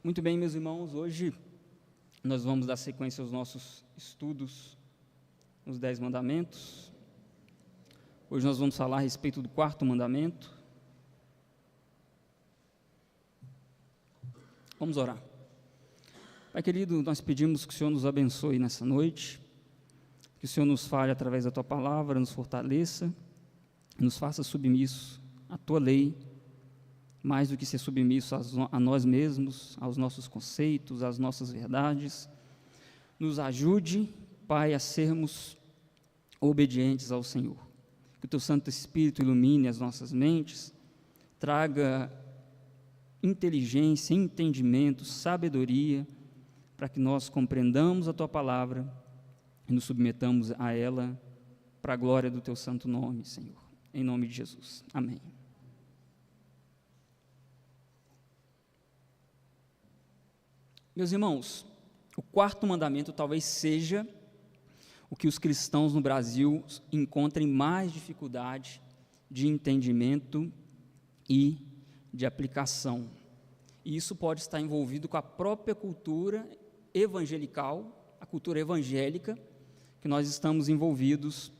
Muito bem, meus irmãos, hoje nós vamos dar sequência aos nossos estudos nos 10 mandamentos. Hoje nós vamos falar a respeito do 4º mandamento. Vamos orar. Pai querido, nós pedimos que o Senhor nos abençoe nessa noite, que o Senhor nos fale através da Tua palavra, nos fortaleça, nos faça submissos à Tua lei, mais do que ser submisso a nós mesmos, aos nossos conceitos, às nossas verdades. Nos ajude, Pai, a sermos obedientes ao Senhor. Que o Teu Santo Espírito ilumine as nossas mentes, traga inteligência, entendimento, sabedoria, para que nós compreendamos a Tua palavra e nos submetamos a ela para a glória do Teu santo nome, Senhor. Em nome de Jesus. Amém. Meus irmãos, o 4º mandamento talvez seja o que os cristãos no Brasil encontrem mais dificuldade de entendimento e de aplicação. E isso pode estar envolvido com a própria cultura evangelical, a cultura evangélica, que nós estamos envolvidos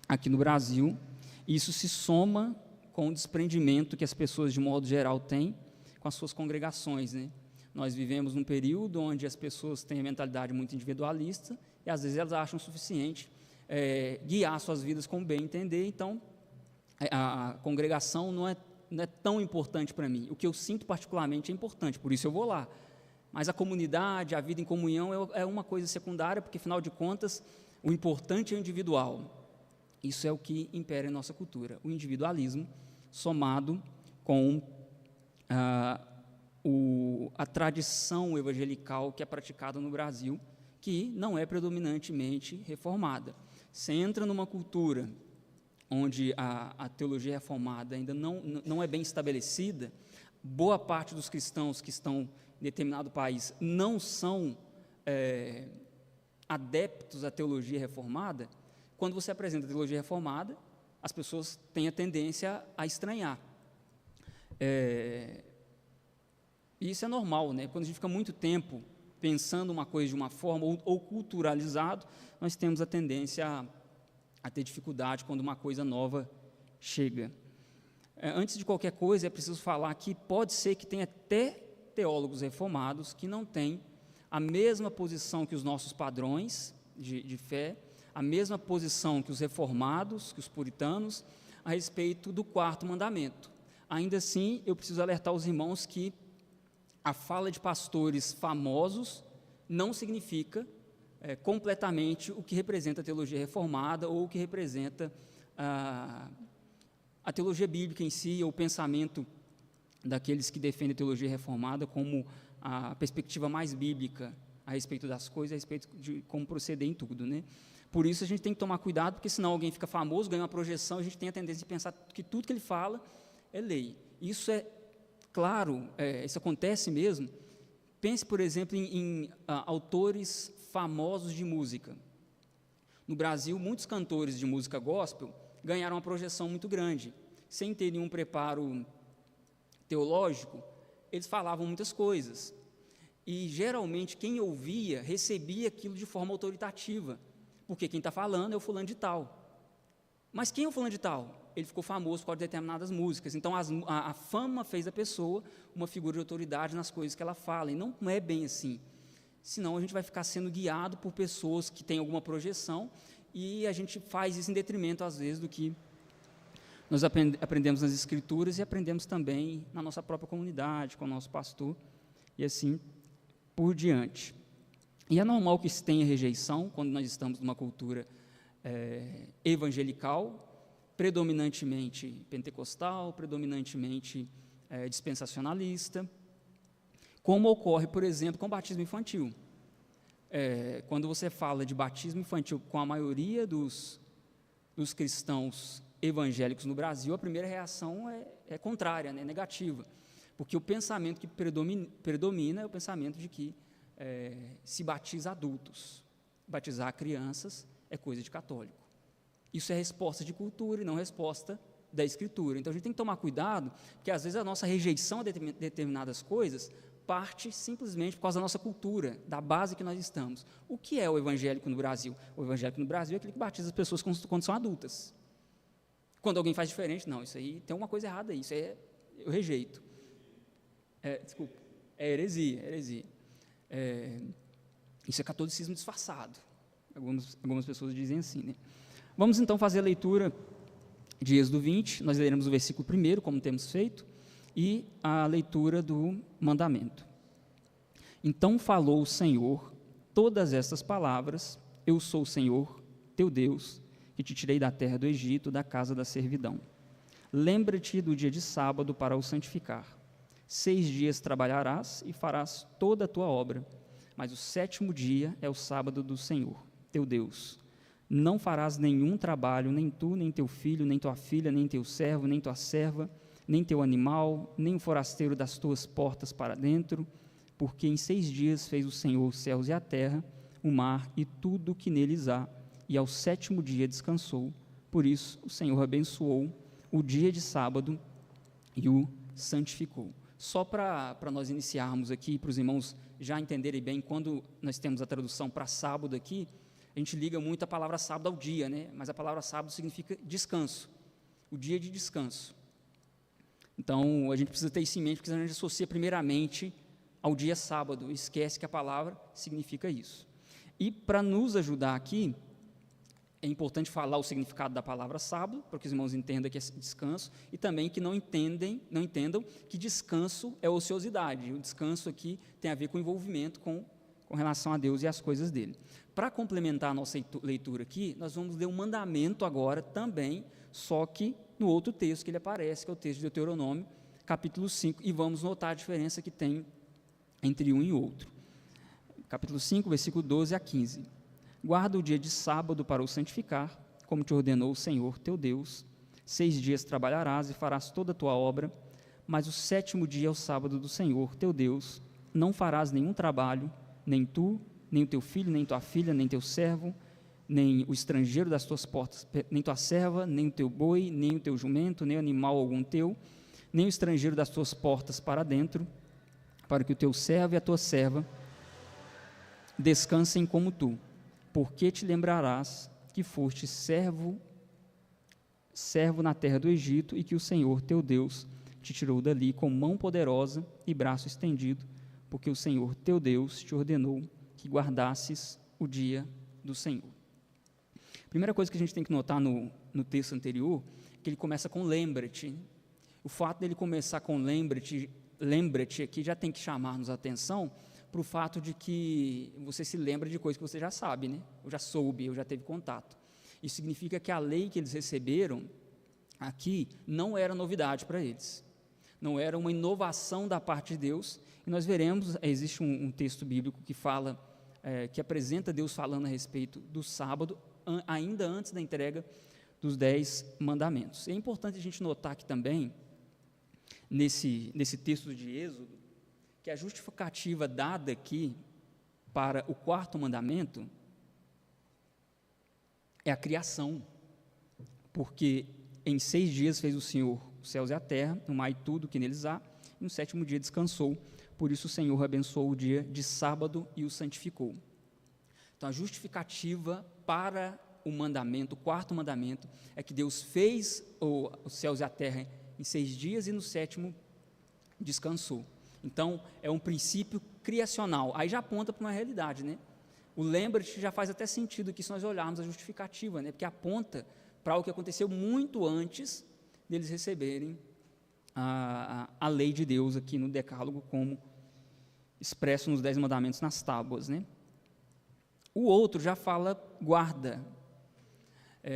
aqui no Brasil. E isso se soma com o desprendimento que as pessoas, de modo geral, têm com as suas congregações, né? Nós vivemos num período onde as pessoas têm a mentalidade muito individualista e às vezes elas acham suficiente guiar suas vidas com bem entender. Então, a congregação não é tão importante para mim. O que eu sinto particularmente é importante, por isso eu vou lá. Mas a comunidade, a vida em comunhão é uma coisa secundária, porque, afinal de contas, o importante é o individual. Isso é o que impera em nossa cultura, o individualismo somado com a tradição evangelical que é praticada no Brasil, que não é predominantemente reformada. Você entra numa cultura onde a teologia reformada ainda não é bem estabelecida, boa parte dos cristãos que estão em determinado país não são adeptos à teologia reformada. Quando você apresenta a teologia reformada, as pessoas têm a tendência a estranhar. E isso é normal, né? Quando a gente fica muito tempo pensando uma coisa de uma forma ou culturalizado, nós temos a tendência a ter dificuldade quando uma coisa nova chega. Antes de qualquer coisa, é preciso falar que pode ser que tenha até teólogos reformados que não têm a mesma posição que os nossos padrões de fé, a mesma posição que os reformados, que os puritanos, a respeito do 4º mandamento. Ainda assim, eu preciso alertar os irmãos que a fala de pastores famosos não significa completamente o que representa a teologia reformada ou o que representa a teologia bíblica em si, ou o pensamento daqueles que defendem a teologia reformada como a perspectiva mais bíblica a respeito das coisas, a respeito de como proceder em tudo, né? Por isso a gente tem que tomar cuidado, porque senão alguém fica famoso, ganha uma projeção, a gente tem a tendência de pensar que tudo que ele fala é lei. Isso é claro, isso acontece mesmo. Pense, por exemplo, em autores famosos de música. No Brasil, muitos cantores de música gospel ganharam uma projeção muito grande. Sem ter nenhum preparo teológico, eles falavam muitas coisas. E, geralmente, quem ouvia recebia aquilo de forma autoritativa, porque quem está falando é o fulano de tal. Mas quem é o fulano de tal? Ele ficou famoso por causa de determinadas músicas. Então, a fama fez da pessoa uma figura de autoridade nas coisas que ela fala. E não é bem assim. Senão, a gente vai ficar sendo guiado por pessoas que têm alguma projeção, e a gente faz isso em detrimento, às vezes, do que nós aprendemos nas Escrituras e aprendemos também na nossa própria comunidade, com o nosso pastor, e assim por diante. E é normal que se tenha rejeição quando nós estamos numa cultura evangelical, predominantemente pentecostal, predominantemente dispensacionalista, como ocorre, por exemplo, com o batismo infantil. Quando você fala de batismo infantil com a maioria dos cristãos evangélicos no Brasil, a primeira reação é contrária, né, negativa, porque o pensamento que predomina é o pensamento de que se batiza adultos, batizar crianças é coisa de católico. Isso é resposta de cultura e não resposta da Escritura. Então, a gente tem que tomar cuidado, porque às vezes a nossa rejeição a determinadas coisas parte simplesmente por causa da nossa cultura, da base que nós estamos. O que é o evangélico no Brasil? O evangélico no Brasil é aquele que batiza as pessoas quando são adultas. Quando alguém faz diferente, não, isso aí tem alguma coisa errada aí, isso aí eu rejeito. Desculpa, é heresia. Isso é catolicismo disfarçado. Algumas pessoas dizem assim, né? Vamos então fazer a leitura de Êxodo 20, nós leremos o versículo 1, como temos feito, e a leitura do mandamento. Então falou o Senhor todas estas palavras: eu sou o Senhor, teu Deus, que te tirei da terra do Egito, da casa da servidão. Lembra-te do dia de sábado para o santificar. 6 dias trabalharás e farás toda a tua obra, mas o 7º dia é o sábado do Senhor, teu Deus. Não farás nenhum trabalho, nem tu, nem teu filho, nem tua filha, nem teu servo, nem tua serva, nem teu animal, nem o forasteiro das tuas portas para dentro, porque em 6 dias fez o Senhor os céus e a terra, o mar e tudo o que neles há, e ao 7º dia descansou. Por isso o Senhor abençoou o dia de sábado e o santificou. Só para nós iniciarmos aqui, para os irmãos já entenderem bem, quando nós temos a tradução para sábado aqui, a gente liga muito a palavra sábado ao dia, né? Mas a palavra sábado significa descanso, o dia de descanso. Então, a gente precisa ter isso em mente, porque a gente associa primeiramente ao dia sábado, esquece que a palavra significa isso. E para nos ajudar aqui, é importante falar o significado da palavra sábado, para que os irmãos entendam que é descanso, e também que não entendam que descanso é ociosidade. O descanso aqui tem a ver com envolvimento com relação a Deus e as coisas dele. Para complementar a nossa leitura aqui, nós vamos ler um mandamento agora também, só que no outro texto que ele aparece, que é o texto de Deuteronômio, capítulo 5, e vamos notar a diferença que tem entre um e outro. Capítulo 5, versículo 12 a 15. Guarda o dia de sábado para o santificar, como te ordenou o Senhor teu Deus. 6 dias trabalharás e farás toda a tua obra, mas o 7º dia é o sábado do Senhor teu Deus. Não farás nenhum trabalho, nem tu, nem o teu filho, nem tua filha, nem teu servo, nem o estrangeiro das tuas portas, nem tua serva, nem o teu boi, nem o teu jumento, nem animal algum teu, nem o estrangeiro das tuas portas para dentro, para que o teu servo e a tua serva descansem como tu. Porque te lembrarás que foste servo na terra do Egito, e que o Senhor teu Deus te tirou dali com mão poderosa e braço estendido, porque o Senhor teu Deus te ordenou que guardasses o dia do Senhor. Primeira coisa que a gente tem que notar no texto anterior, que ele começa com lembra-te. O fato dele começar com lembra-te aqui já tem que chamar-nos a atenção para o fato de que você se lembra de coisas que você já sabe, né? Eu já soube, eu já teve contato. Isso significa que a lei que eles receberam aqui não era novidade para eles, não era uma inovação da parte de Deus, e nós veremos, existe um texto bíblico que fala, que apresenta Deus falando a respeito do sábado, ainda antes da entrega dos 10 mandamentos. É importante a gente notar aqui também, nesse texto de Êxodo, que a justificativa dada aqui para o 4º mandamento é a criação, porque em 6 dias fez o Senhor os céus e a terra, o mar e tudo que neles há, e no 7º dia descansou, por isso o Senhor abençoou o dia de sábado e o santificou. Então a justificativa para o mandamento, o 4º mandamento, é que Deus fez os céus e a terra em 6 dias e no 7º descansou. Então, é um princípio criacional. Aí já aponta para uma realidade, né? O lembra-te já faz até sentido aqui se nós olharmos a justificativa, né? Porque aponta para o que aconteceu muito antes deles receberem a lei de Deus aqui no Decálogo, como expresso nos 10 mandamentos nas tábuas, né? O outro já fala guarda.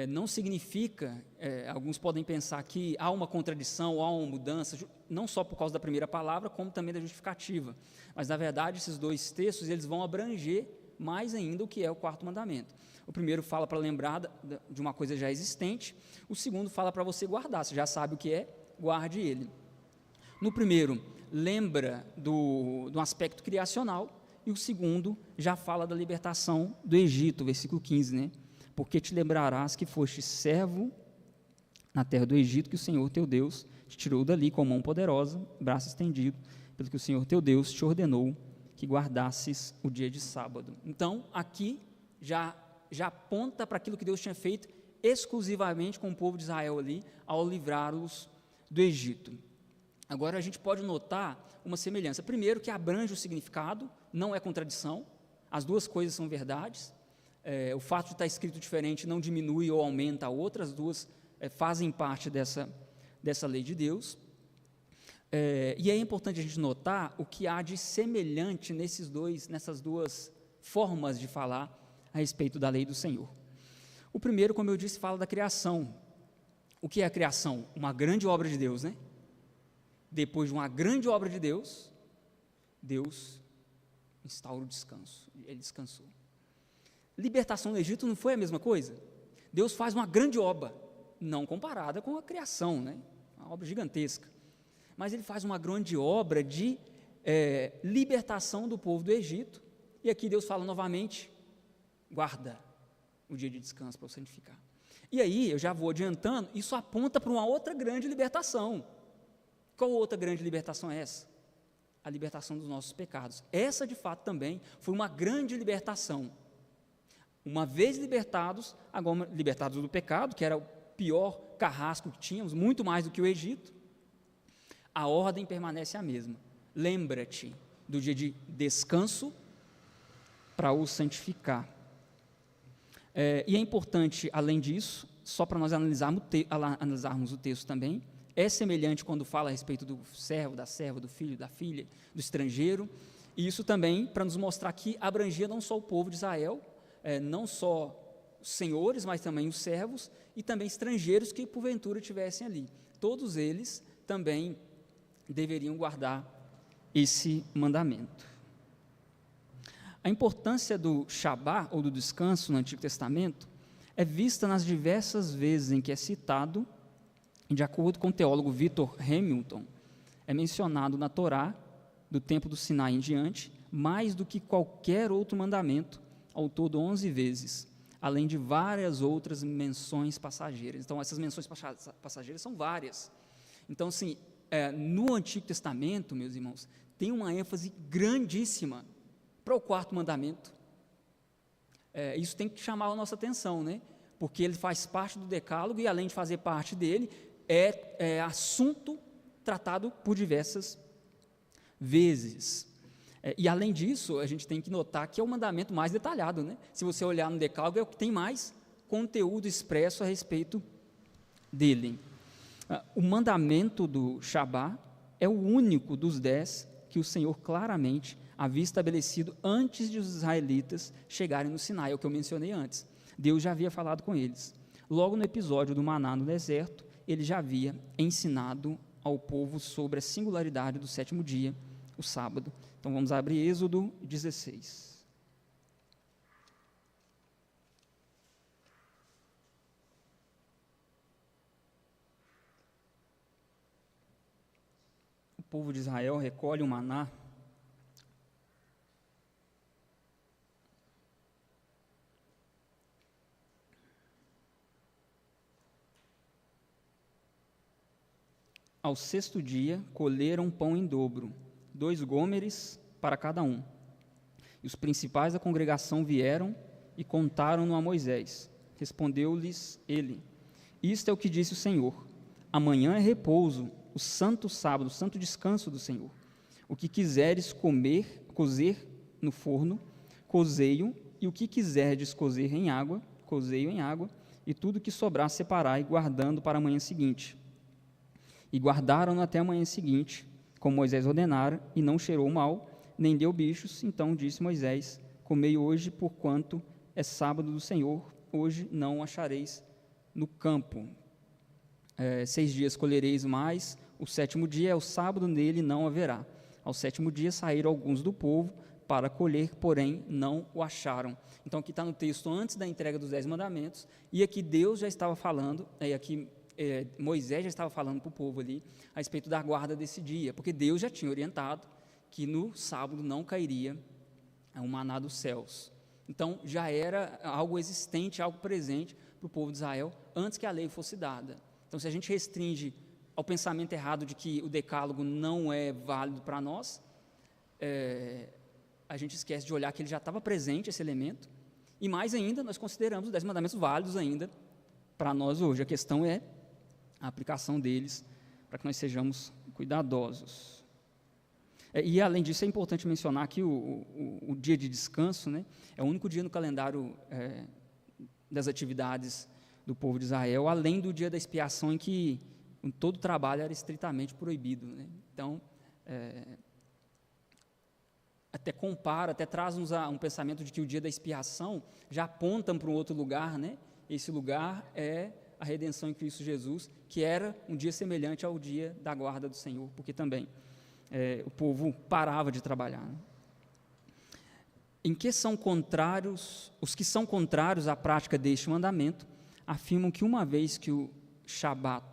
Não significa, alguns podem pensar que há uma contradição, há uma mudança, não só por causa da primeira palavra, como também da justificativa. Mas, na verdade, esses 2 textos eles vão abranger mais ainda o que é o 4º mandamento. O primeiro fala para lembrar de uma coisa já existente, o segundo fala para você guardar, você já sabe o que é, guarde ele. No primeiro, lembra do aspecto criacional, e o segundo já fala da libertação do Egito, versículo 15, né? Porque te lembrarás que foste servo na terra do Egito, que o Senhor teu Deus te tirou dali com mão poderosa, braço estendido, pelo que o Senhor teu Deus te ordenou que guardasses o dia de sábado. Então, aqui já aponta para aquilo que Deus tinha feito exclusivamente com o povo de Israel ali, ao livrá-los do Egito. Agora, a gente pode notar uma semelhança. Primeiro, que abrange o significado, não é contradição, as duas coisas são verdades. O fato de estar escrito diferente não diminui ou aumenta a outra, as duas fazem parte dessa lei de Deus. E é importante a gente notar o que há de semelhante nessas duas formas de falar a respeito da lei do Senhor. O primeiro, como eu disse, fala da criação. O que é a criação? Uma grande obra de Deus, né? Depois de uma grande obra de Deus, Deus instaura o descanso, ele descansou. Libertação do Egito não foi a mesma coisa? Deus faz uma grande obra, não comparada com a criação, né? Uma obra gigantesca, mas ele faz uma grande obra de libertação do povo do Egito, e aqui Deus fala novamente, guarda o dia de descanso para o santificar. E aí, eu já vou adiantando, isso aponta para uma outra grande libertação. Qual outra grande libertação é essa? A libertação dos nossos pecados. Essa, de fato, também foi uma grande libertação. Uma vez libertados, agora libertados do pecado, que era o pior carrasco que tínhamos, muito mais do que o Egito, a ordem permanece a mesma. Lembra-te do dia de descanso para o santificar. E é importante, além disso, só para nós analisarmos o texto também, é semelhante quando fala a respeito do servo, da serva, do filho, da filha, do estrangeiro, e isso também para nos mostrar que abrangia não só o povo de Israel, não só os senhores, mas também os servos, e também estrangeiros que porventura tivessem ali. Todos eles também deveriam guardar esse mandamento. A importância do Shabá, ou do descanso no Antigo Testamento, é vista nas diversas vezes em que é citado, e de acordo com o teólogo Victor Hamilton, é mencionado na Torá, do tempo do Sinai em diante, mais do que qualquer outro mandamento, ao todo 11 vezes, além de várias outras menções passageiras. Então, essas menções passageiras são várias. Então, assim, no Antigo Testamento, meus irmãos, tem uma ênfase grandíssima para o quarto mandamento. Isso tem que chamar a nossa atenção, né? Porque ele faz parte do decálogo e, além de fazer parte dele, é assunto tratado por diversas vezes. E, além disso, a gente tem que notar que é o mandamento mais detalhado, né? Se você olhar no decálogo, é o que tem mais conteúdo expresso a respeito dele. O mandamento do Shabá é o único dos 10 que o Senhor claramente havia estabelecido antes de os israelitas chegarem no Sinai, é o que eu mencionei antes. Deus já havia falado com eles. Logo no episódio do maná no deserto, ele já havia ensinado ao povo sobre a singularidade do sétimo dia, o sábado. Então vamos abrir Êxodo 16. O povo de Israel recolhe o maná ao sexto dia, colheram pão em dobro, 2 gômeres para cada um. E os principais da congregação vieram e contaram-no a Moisés. Respondeu-lhes ele: Isto é o que disse o Senhor: amanhã é repouso, o santo sábado, o santo descanso do Senhor. O que quiseres cozer no forno, cozei-o, e o que quiserdes cozer em água, cozei-o em água, e tudo que sobrar separai, guardando para a manhã seguinte. E guardaram-no até a manhã seguinte, como Moisés ordenara, e não cheirou mal, nem deu bichos. Então disse Moisés: comei hoje, porquanto é sábado do Senhor, hoje não o achareis no campo. 6 dias colhereis mais, o sétimo dia é o sábado, nele não haverá. Ao sétimo dia saíram alguns do povo para colher, porém não o acharam. Então aqui está no texto antes da entrega dos 10 mandamentos, e aqui Deus já estava falando, Moisés já estava falando para o povo ali a respeito da guarda desse dia, porque Deus já tinha orientado que no sábado não cairia o maná dos céus. Então já era algo existente, algo presente para o povo de Israel antes que a lei fosse dada. Então, se a gente restringe ao pensamento errado de que o decálogo não é válido para nós, a gente esquece de olhar que ele já estava presente, esse elemento, e mais ainda, nós consideramos os 10 mandamentos válidos ainda para nós hoje. A questão é a aplicação deles, para que nós sejamos cuidadosos. E, além disso, é importante mencionar que o dia de descanso, né, é o único dia no calendário das atividades do povo de Israel, além do dia da expiação, em que todo trabalho era estritamente proibido, né? Então, até compara, até traz-nos um pensamento de que o dia da expiação já aponta para um outro lugar, né? Esse lugar é a redenção em Cristo Jesus, que era um dia semelhante ao dia da guarda do Senhor, porque também o povo parava de trabalhar, né? Em que são contrários, os que são contrários à prática deste mandamento, afirmam que uma vez que o Shabat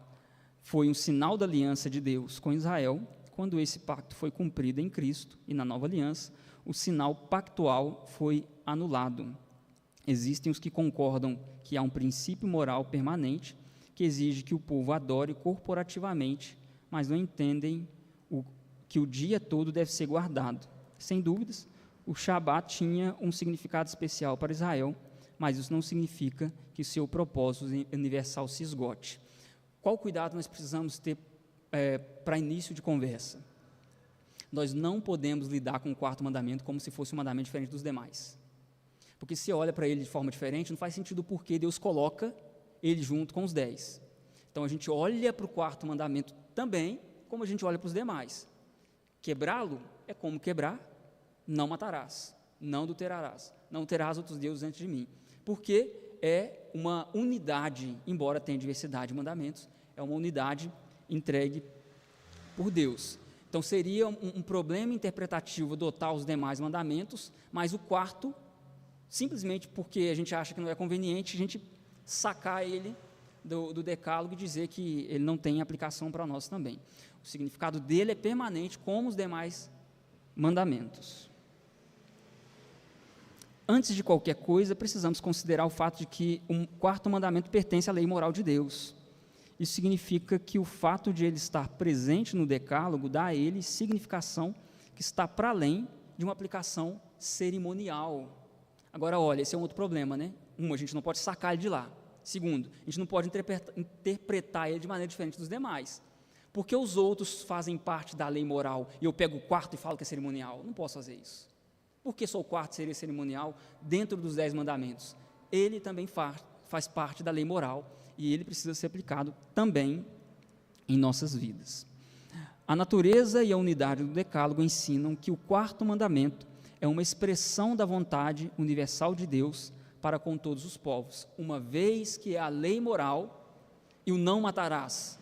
foi um sinal da aliança de Deus com Israel, quando esse pacto foi cumprido em Cristo e na nova aliança, o sinal pactual foi anulado. Existem os que concordam que há um princípio moral permanente que exige que o povo adore corporativamente, mas não entendem que o dia todo deve ser guardado. Sem dúvidas, o Shabat tinha um significado especial para Israel, mas isso não significa que seu propósito universal se esgote. Qual cuidado nós precisamos ter para início de conversa? Nós não podemos lidar com o quarto mandamento como se fosse um mandamento diferente dos demais. Porque se olha para ele de forma diferente, não faz sentido porque Deus coloca ele junto com os 10. Então a gente olha para o quarto mandamento também, como a gente olha para os demais. Quebrá-lo é como quebrar: não matarás, não adulterarás, não terás outros deuses antes de mim. Porque é uma unidade, embora tenha diversidade de mandamentos, é uma unidade entregue por Deus. Então seria um problema interpretativo adotar os demais mandamentos, mas o quarto, simplesmente porque a gente acha que não é conveniente, a gente sacar ele do decálogo e dizer que ele não tem aplicação para nós também. O significado dele é permanente como os demais mandamentos. Antes de qualquer coisa, precisamos considerar o fato de que o quarto mandamento pertence à lei moral de Deus. Isso significa que o fato de ele estar presente no decálogo dá a ele significação que está para além de uma aplicação cerimonial. Agora, olha, esse é um outro problema, né? A gente não pode sacar ele de lá. Segundo, a gente não pode interpretar ele de maneira diferente dos demais. Porque os outros fazem parte da lei moral e eu pego o quarto e falo que é cerimonial? Não posso fazer isso. Porque só o quarto seria cerimonial dentro dos 10 mandamentos? Ele também faz parte da lei moral e ele precisa ser aplicado também em nossas vidas. A natureza e a unidade do decálogo ensinam que o quarto mandamento é uma expressão da vontade universal de Deus para com todos os povos, uma vez que é a lei moral e o não matarás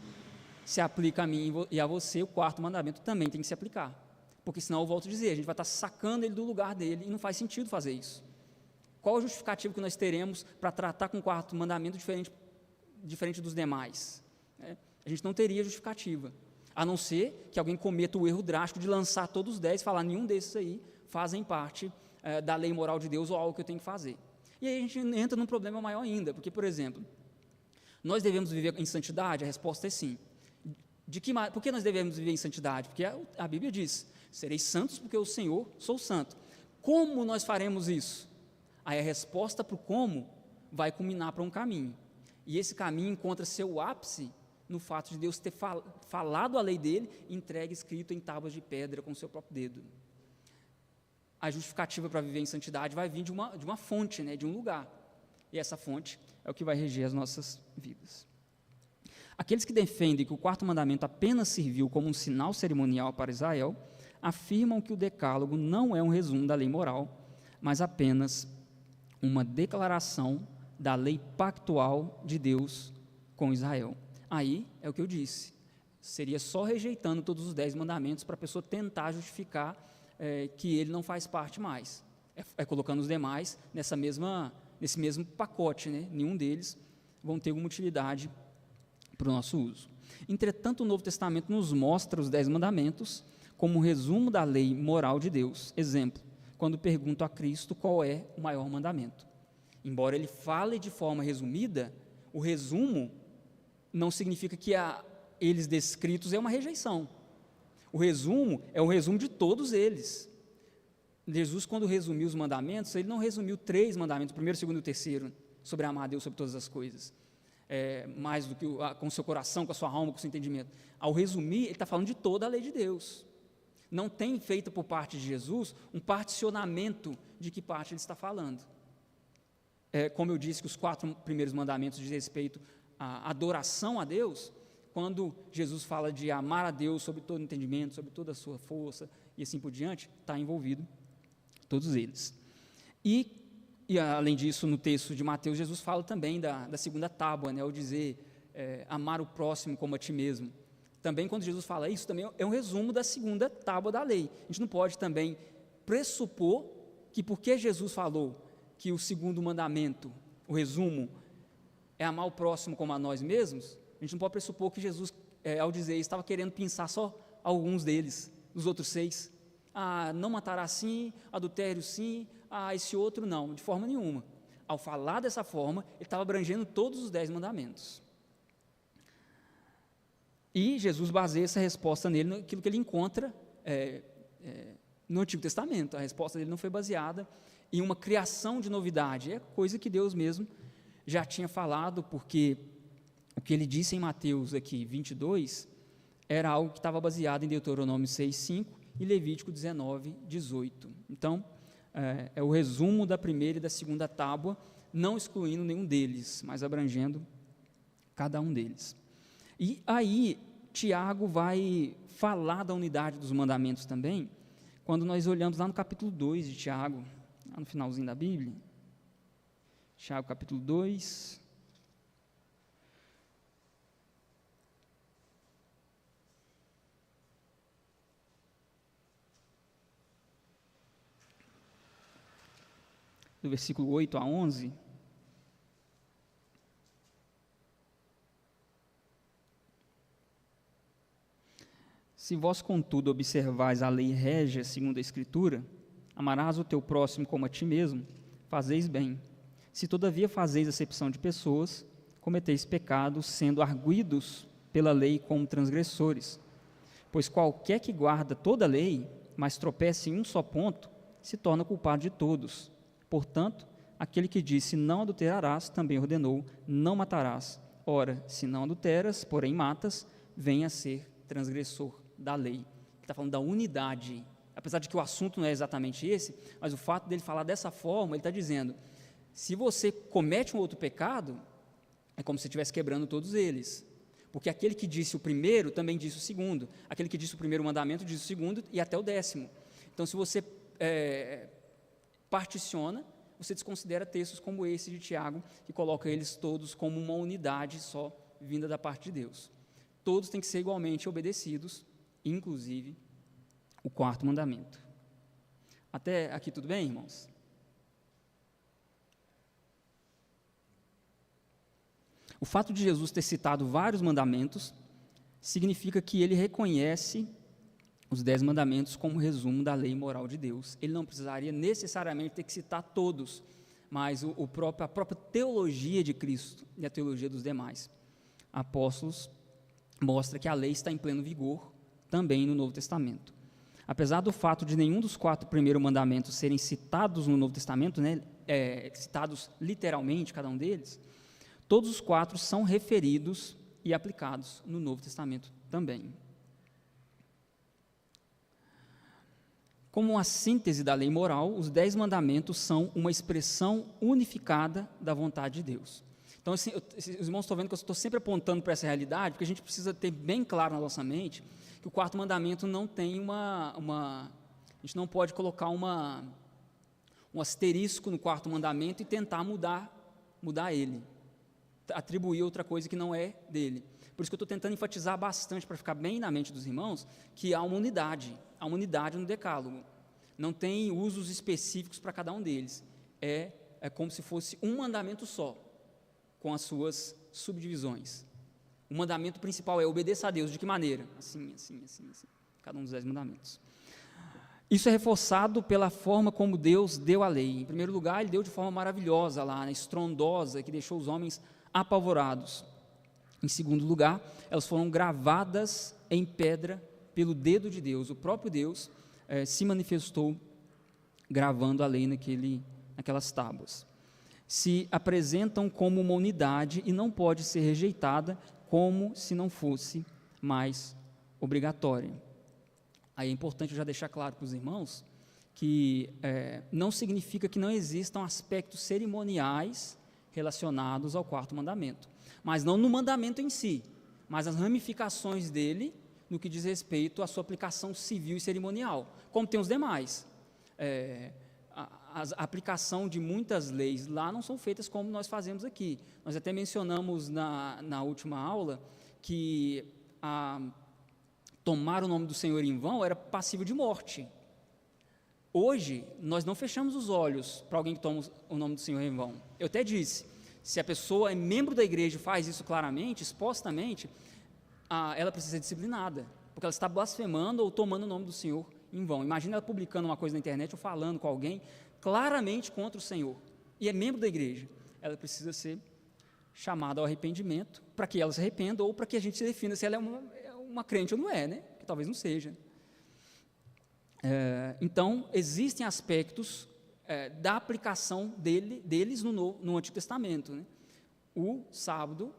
se aplica a mim e a você, o quarto mandamento também tem que se aplicar, porque senão, eu volto a dizer, a gente vai estar sacando ele do lugar dele e não faz sentido fazer isso. Qual a justificativa que nós teremos para tratar com o quarto mandamento diferente dos demais? A gente não teria justificativa, a não ser que alguém cometa o erro drástico de lançar todos os 10 e falar, nenhum desses aí fazem parte da lei moral de Deus ou algo que eu tenho que fazer. E aí a gente entra num problema maior ainda, porque, por exemplo, nós devemos viver em santidade? A resposta é sim. Por que nós devemos viver em santidade? Porque a Bíblia diz, sereis santos porque o Senhor sou santo. Como nós faremos isso? Aí a resposta para o como vai culminar para um caminho. E esse caminho encontra seu ápice no fato de Deus ter falado a lei dele e entregue escrito em tábuas de pedra com o seu próprio dedo. A justificativa para viver em santidade vai vir de uma fonte, né, de um lugar. E essa fonte é o que vai reger as nossas vidas. Aqueles que defendem que o quarto mandamento apenas serviu como um sinal cerimonial para Israel, afirmam que o decálogo não é um resumo da lei moral, mas apenas uma declaração da lei pactual de Deus com Israel. Aí é o que eu disse, seria só rejeitando todos os 10 mandamentos para a pessoa tentar justificar que ele não faz parte mais. Colocando os demais nesse mesmo pacote, né? Nenhum deles vão ter alguma utilidade para o nosso uso. Entretanto, o Novo Testamento nos mostra os 10 mandamentos como um resumo da lei moral de Deus. Exemplo, quando pergunto a Cristo qual é o maior mandamento. Embora ele fale de forma resumida, o resumo não significa que eles descritos é uma rejeição. O resumo é o resumo de todos eles. Jesus, quando resumiu os mandamentos, ele não resumiu 3 mandamentos, o primeiro, o segundo e o terceiro, sobre amar a Deus sobre todas as coisas, mais do que com o seu coração, com a sua alma, com o seu entendimento. Ao resumir, ele está falando de toda a lei de Deus. Não tem feito por parte de Jesus um particionamento de que parte ele está falando. Como eu disse que os 4 primeiros mandamentos diz respeito à adoração a Deus, quando Jesus fala de amar a Deus sobre todo entendimento, sobre toda a sua força e assim por diante, está envolvido todos eles. E além disso, no texto de Mateus, Jesus fala também da segunda tábua, ao dizer amar o próximo como a ti mesmo. Também quando Jesus fala isso, também é um resumo da segunda tábua da lei. A gente não pode também pressupor que porque Jesus falou que o segundo mandamento, o resumo, é amar o próximo como a nós mesmos, a gente não pode pressupor que Jesus, ao dizer isso, estava querendo pensar só alguns deles, os outros 6. Não matará sim, adultério sim, esse outro não, de forma nenhuma. Ao falar dessa forma, ele estava abrangendo todos os 10 mandamentos. E Jesus baseia essa resposta nele, naquilo que ele encontra no Antigo Testamento. A resposta dele não foi baseada em uma criação de novidade, é coisa que Deus mesmo já tinha falado, porque o que ele disse em Mateus aqui, 22, era algo que estava baseado em Deuteronômio 6:5 e Levítico 19:18. Então, é o resumo da primeira e da segunda tábua, não excluindo nenhum deles, mas abrangendo cada um deles. E aí, Tiago vai falar da unidade dos mandamentos também, quando nós olhamos lá no capítulo 2 de Tiago, lá no finalzinho da Bíblia, Tiago capítulo 2, do versículo 8 a 11, se vós, contudo, observais a lei régia segundo a Escritura, amarás o teu próximo como a ti mesmo, fazeis bem. Se todavia fazeis acepção de pessoas, cometeis pecado, sendo arguidos pela lei como transgressores. Pois qualquer que guarda toda a lei, mas tropece em um só ponto, se torna culpado de todos. Portanto, aquele que disse não adulterarás, também ordenou, não matarás. Ora, se não adulteras, porém matas, venha a ser transgressor da lei. Ele está falando da unidade, apesar de que o assunto não é exatamente esse, mas o fato dele falar dessa forma, ele está dizendo, se você comete um outro pecado, é como se estivesse quebrando todos eles, porque aquele que disse o primeiro, também disse o segundo, aquele que disse o primeiro mandamento, disse o segundo e até o 10º. Então, se você particiona, você desconsidera textos como esse de Tiago, que coloca eles todos como uma unidade só, vinda da parte de Deus. Todos têm que ser igualmente obedecidos, inclusive o 4º mandamento. Até aqui tudo bem, irmãos? O fato de Jesus ter citado vários mandamentos significa que ele reconhece os 10 mandamentos como resumo da lei moral de Deus. Ele não precisaria necessariamente ter que citar todos, mas a própria teologia de Cristo e a teologia dos demais apóstolos mostra que a lei está em pleno vigor também no Novo Testamento. Apesar do fato de nenhum dos 4 primeiros mandamentos serem citados no Novo Testamento, citados literalmente, cada um deles, todos os 4 são referidos e aplicados no Novo Testamento também. Como uma síntese da lei moral, os 10 mandamentos são uma expressão unificada da vontade de Deus. Então, assim, os irmãos estão vendo que eu estou sempre apontando para essa realidade, porque a gente precisa ter bem claro na nossa mente que o 4º mandamento não tem a gente não pode colocar um asterisco no 4º mandamento e tentar mudar ele, atribuir outra coisa que não é dele. Por isso que eu estou tentando enfatizar bastante, para ficar bem na mente dos irmãos, que há uma unidade no decálogo. Não tem usos específicos para cada um deles. É como se fosse um mandamento só, com as suas subdivisões. O mandamento principal é obedeça a Deus. De que maneira? Assim. Cada um dos 10 mandamentos. Isso é reforçado pela forma como Deus deu a lei. Em primeiro lugar, Ele deu de forma maravilhosa lá, estrondosa, que deixou os homens apavorados. Em segundo lugar, elas foram gravadas em pedra pelo dedo de Deus. O próprio Deus se manifestou gravando a lei naquelas tábuas. Se apresentam como uma unidade e não pode ser rejeitada como se não fosse mais obrigatória. Aí é importante eu já deixar claro para os irmãos que não significa que não existam aspectos cerimoniais relacionados ao quarto mandamento, mas não no mandamento em si, mas as ramificações dele no que diz respeito à sua aplicação civil e cerimonial, como tem os demais. A aplicação de muitas leis lá não são feitas como nós fazemos aqui. Nós até mencionamos na última aula que tomar o nome do Senhor em vão era passível de morte. Hoje, nós não fechamos os olhos para alguém que toma o nome do Senhor em vão. Eu até disse, se a pessoa é membro da igreja e faz isso claramente, expostamente, ela precisa ser disciplinada, porque ela está blasfemando ou tomando o nome do Senhor em vão. Imagina ela publicando uma coisa na internet ou falando com alguém claramente contra o Senhor, e é membro da igreja. Ela precisa ser chamada ao arrependimento, para que ela se arrependa, ou para que a gente se defina se ela é uma crente ou não é, né? Que talvez não seja. Então, existem aspectos da aplicação deles no Antigo Testamento, né? O sábado,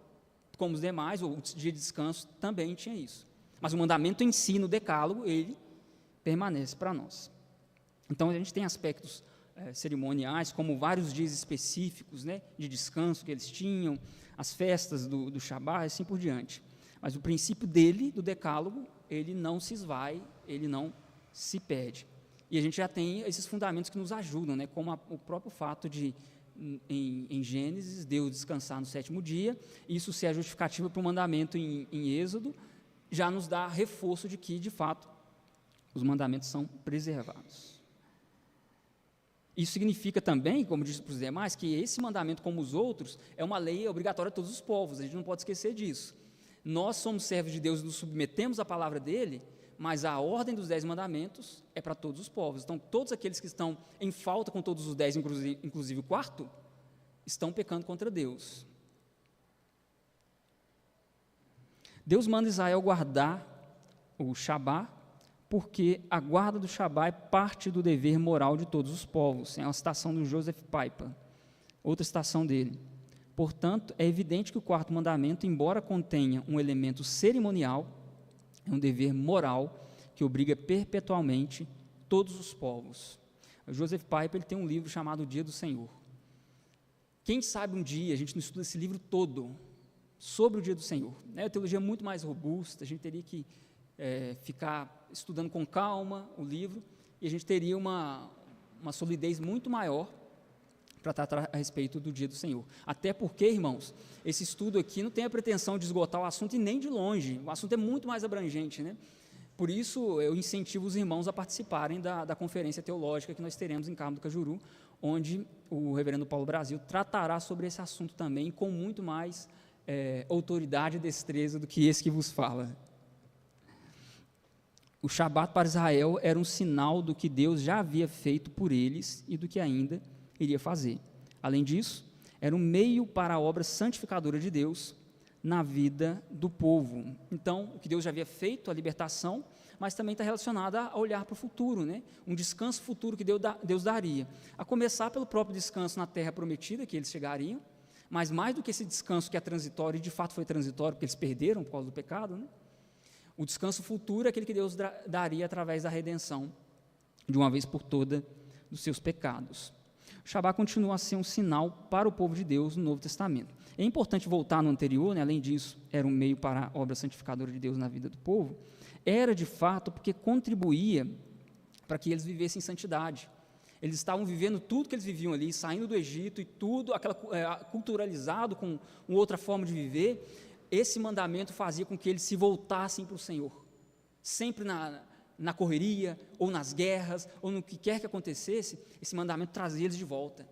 como os demais, o dia de descanso, também tinha isso. Mas o mandamento em si, no decálogo, ele permanece para nós. Então, a gente tem aspectos cerimoniais, como vários dias específicos, né, de descanso que eles tinham, as festas do Shabá, e assim por diante. Mas o princípio do decálogo, ele não se esvai, ele não se perde. E a gente já tem esses fundamentos que nos ajudam, né, como o próprio fato de, em Gênesis, Deus descansar no 7º dia, isso ser a justificativa para o mandamento em Êxodo, já nos dá reforço de que, de fato, os mandamentos são preservados. Isso significa também, como disse para os demais, que esse mandamento, como os outros, é uma lei obrigatória a todos os povos, a gente não pode esquecer disso. Nós somos servos de Deus e nos submetemos à palavra dele, mas a ordem dos 10 mandamentos é para todos os povos. Então, todos aqueles que estão em falta com todos os 10, inclusive o 4º, estão pecando contra Deus. Deus manda Israel guardar o Shabá, porque a guarda do Shabá é parte do dever moral de todos os povos. É uma citação do Joseph Piper, outra citação dele. Portanto, é evidente que o 4º mandamento, embora contenha um elemento cerimonial, é um dever moral que obriga perpetualmente todos os povos. O Joseph Piper ele tem um livro chamado O Dia do Senhor. Quem sabe um dia a gente não estuda esse livro todo sobre o Dia do Senhor. A teologia é muito mais robusta, a gente teria que ficar estudando com calma o livro, e a gente teria uma solidez muito maior para tratar a respeito do Dia do Senhor. Até porque, irmãos, esse estudo aqui não tem a pretensão de esgotar o assunto e nem de longe. O assunto é muito mais abrangente, né? Por isso, eu incentivo os irmãos a participarem da conferência teológica que nós teremos em Carmo do Cajuru, onde o reverendo Paulo Brasil tratará sobre esse assunto também com muito mais autoridade e destreza do que esse que vos fala. O Shabat para Israel era um sinal do que Deus já havia feito por eles e do que ainda iria fazer. Além disso, era um meio para a obra santificadora de Deus na vida do povo. Então, o que Deus já havia feito, a libertação, mas também está relacionado a olhar para o futuro, né? Um descanso futuro que Deus daria. A começar pelo próprio descanso na terra prometida, que eles chegariam, mas mais do que esse descanso que é transitório, e de fato foi transitório, porque eles perderam por causa do pecado, né? O descanso futuro é aquele que Deus daria através da redenção, de uma vez por toda, dos seus pecados. O Shabá continua a ser um sinal para o povo de Deus no Novo Testamento. É importante voltar no anterior, né? Além disso, era um meio para a obra santificadora de Deus na vida do povo. Era, de fato, porque contribuía para que eles vivessem em santidade. Eles estavam vivendo tudo que eles viviam ali, saindo do Egito e tudo, culturalizado com uma outra forma de viver. Esse mandamento fazia com que eles se voltassem para o Senhor, sempre na correria, ou nas guerras, ou no que quer que acontecesse, esse mandamento trazia eles de volta,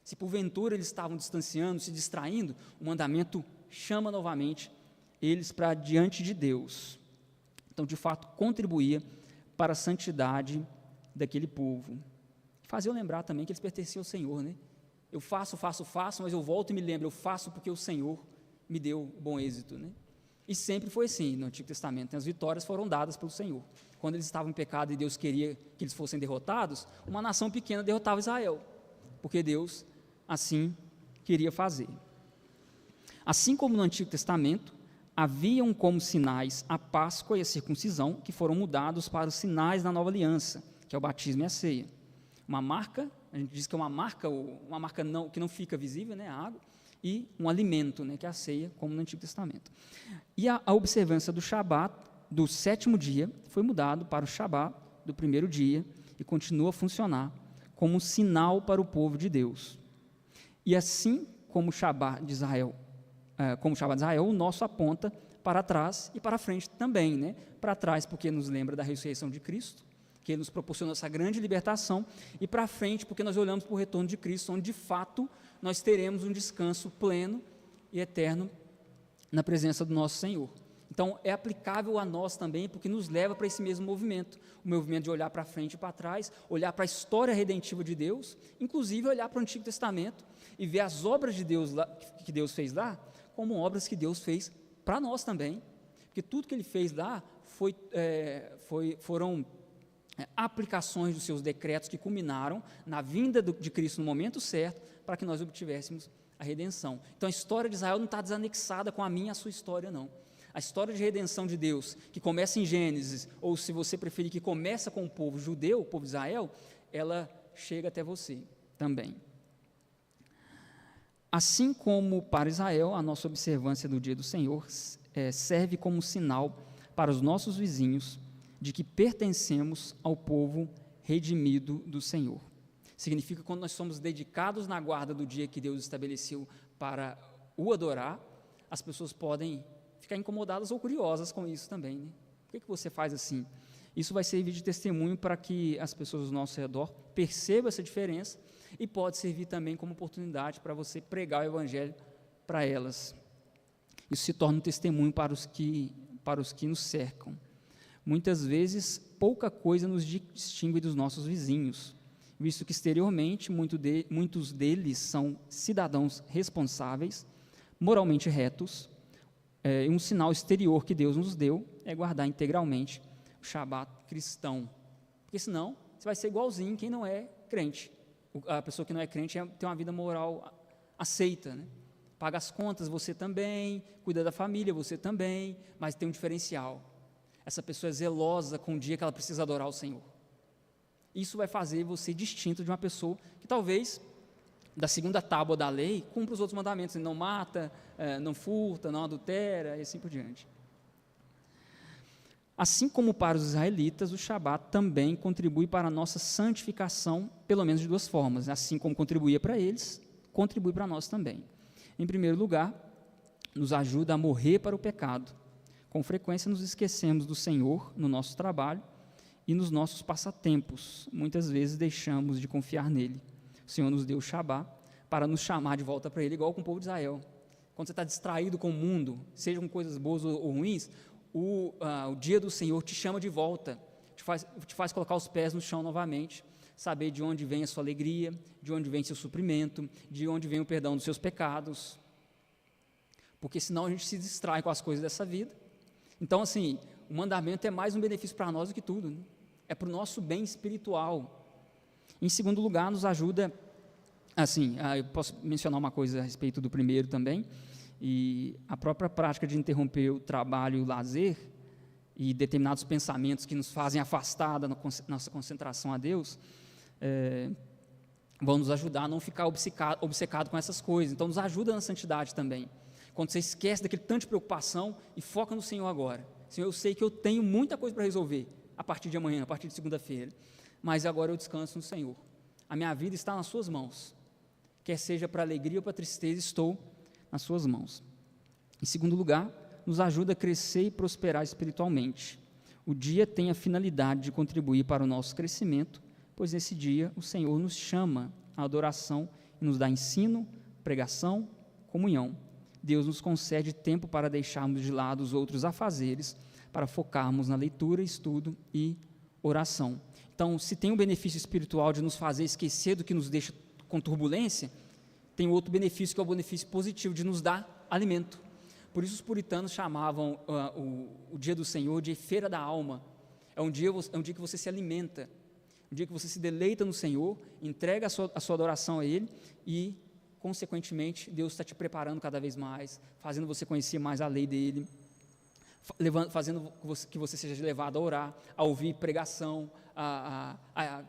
Se porventura eles estavam distanciando, se distraindo, o mandamento chama novamente eles para diante de Deus. Então, de fato, contribuía para a santidade daquele povo. Fazia eu lembrar também que eles pertenciam ao Senhor, né? Eu faço, mas eu volto e me lembro, eu faço porque o Senhor me deu bom êxito, né? E sempre foi assim no Antigo Testamento, as vitórias foram dadas pelo Senhor. Quando eles estavam em pecado e Deus queria que eles fossem derrotados, uma nação pequena derrotava Israel, porque Deus assim queria fazer. Assim como no Antigo Testamento, haviam como sinais a Páscoa e a circuncisão, que foram mudados para os sinais da nova aliança, que é o batismo e a ceia. Uma marca, a gente diz que é uma marca que não fica visível, né, a água, e um alimento, né, que é a ceia, como no Antigo Testamento. E a observância do Shabat, do 7º dia, foi mudado para o Shabat do 1º dia, e continua a funcionar como um sinal para o povo de Deus. E assim como o Shabat de Israel, o nosso aponta para trás e para frente também, né? Para trás porque nos lembra da ressurreição de Cristo, que Ele nos proporcionou essa grande libertação, e para frente porque nós olhamos para o retorno de Cristo, onde de fato nós teremos um descanso pleno e eterno na presença do nosso Senhor. Então é aplicável a nós também, porque nos leva para esse mesmo movimento, o movimento de olhar para frente e para trás, olhar para a história redentiva de Deus, inclusive olhar para o Antigo Testamento e ver as obras de Deus lá, que Deus fez lá, como obras que Deus fez para nós também, porque tudo que Ele fez lá foram aplicações dos seus decretos que culminaram na vinda de Cristo no momento certo, para que nós obtivéssemos a redenção. Então a história de Israel não está desanexada com a minha e a sua história, não. A história de redenção de Deus, que começa em Gênesis, ou se você preferir, que começa com o povo judeu, o povo de Israel, ela chega até você também. Assim como para Israel, a nossa observância do dia do Senhor serve como sinal para os nossos vizinhos de que pertencemos ao povo redimido do Senhor. Significa que quando nós somos dedicados na guarda do dia que Deus estabeleceu para o adorar, as pessoas podem ficar incomodadas ou curiosas com isso também, né? Por que você faz assim? Isso vai servir de testemunho para que as pessoas do nosso redor percebam essa diferença, e pode servir também como oportunidade para você pregar o Evangelho para elas. Isso se torna um testemunho para os que nos cercam. Muitas vezes, pouca coisa nos distingue dos nossos vizinhos, visto que exteriormente muitos deles são cidadãos responsáveis, moralmente retos. Um sinal exterior que Deus nos deu é guardar integralmente o Shabat cristão, porque senão você vai ser igualzinho quem não é crente. A pessoa que não é crente tem uma vida moral aceita, né? Paga as contas, você também, cuida da família, você também, mas tem um diferencial. Essa pessoa é zelosa com o dia que ela precisa adorar o Senhor. Isso vai fazer você distinto de uma pessoa que talvez, da segunda tábua da lei, cumpra os outros mandamentos, não mata, não furta, não adultera, e assim por diante. Assim como para os israelitas, o Shabat também contribui para a nossa santificação, pelo menos de duas formas. Assim como contribuía para eles, contribui para nós também. Em primeiro lugar, nos ajuda a morrer para o pecado. Com frequência nos esquecemos do Senhor no nosso trabalho e nos nossos passatempos. Muitas vezes deixamos de confiar nele. O Senhor nos deu o Shabat para nos chamar de volta para ele, igual com o povo de Israel. Quando você está distraído com o mundo, sejam coisas boas ou ruins, o dia do Senhor te chama de volta, te faz colocar os pés no chão novamente, saber de onde vem a sua alegria, de onde vem seu suprimento, de onde vem o perdão dos seus pecados, porque senão a gente se distrai com as coisas dessa vida. Então, assim, o mandamento é mais um benefício para nós do que tudo, né? É para o nosso bem espiritual. Em segundo lugar, nos ajuda, assim, eu posso mencionar uma coisa a respeito do primeiro também, e a própria prática de interromper o trabalho e o lazer, e determinados pensamentos que nos fazem afastar da nossa concentração a Deus, vão nos ajudar a não ficar obcecado com essas coisas. Então, nos ajuda na santidade também. Quando você esquece daquele tanto de preocupação e foca no Senhor agora. Senhor, eu sei que eu tenho muita coisa para resolver a partir de amanhã, a partir de segunda-feira, mas agora eu descanso no Senhor. A minha vida está nas suas mãos. Quer seja para alegria ou para tristeza, estou nas suas mãos. Em segundo lugar, nos ajuda a crescer e prosperar espiritualmente. O dia tem a finalidade de contribuir para o nosso crescimento, pois nesse dia o Senhor nos chama à adoração e nos dá ensino, pregação, comunhão. Deus nos concede tempo para deixarmos de lado os outros afazeres, para focarmos na leitura, estudo e oração. Então, se tem um benefício espiritual de nos fazer esquecer do que nos deixa com turbulência, tem outro benefício que é o benefício positivo de nos dar alimento. Por isso os puritanos chamavam o dia do Senhor de Feira da Alma. É um dia que você se alimenta, um dia que você se deleita no Senhor, entrega a sua adoração a Ele e, consequentemente, Deus está te preparando cada vez mais, fazendo você conhecer mais a lei dEle, fazendo que você seja levado a orar, a ouvir pregação, a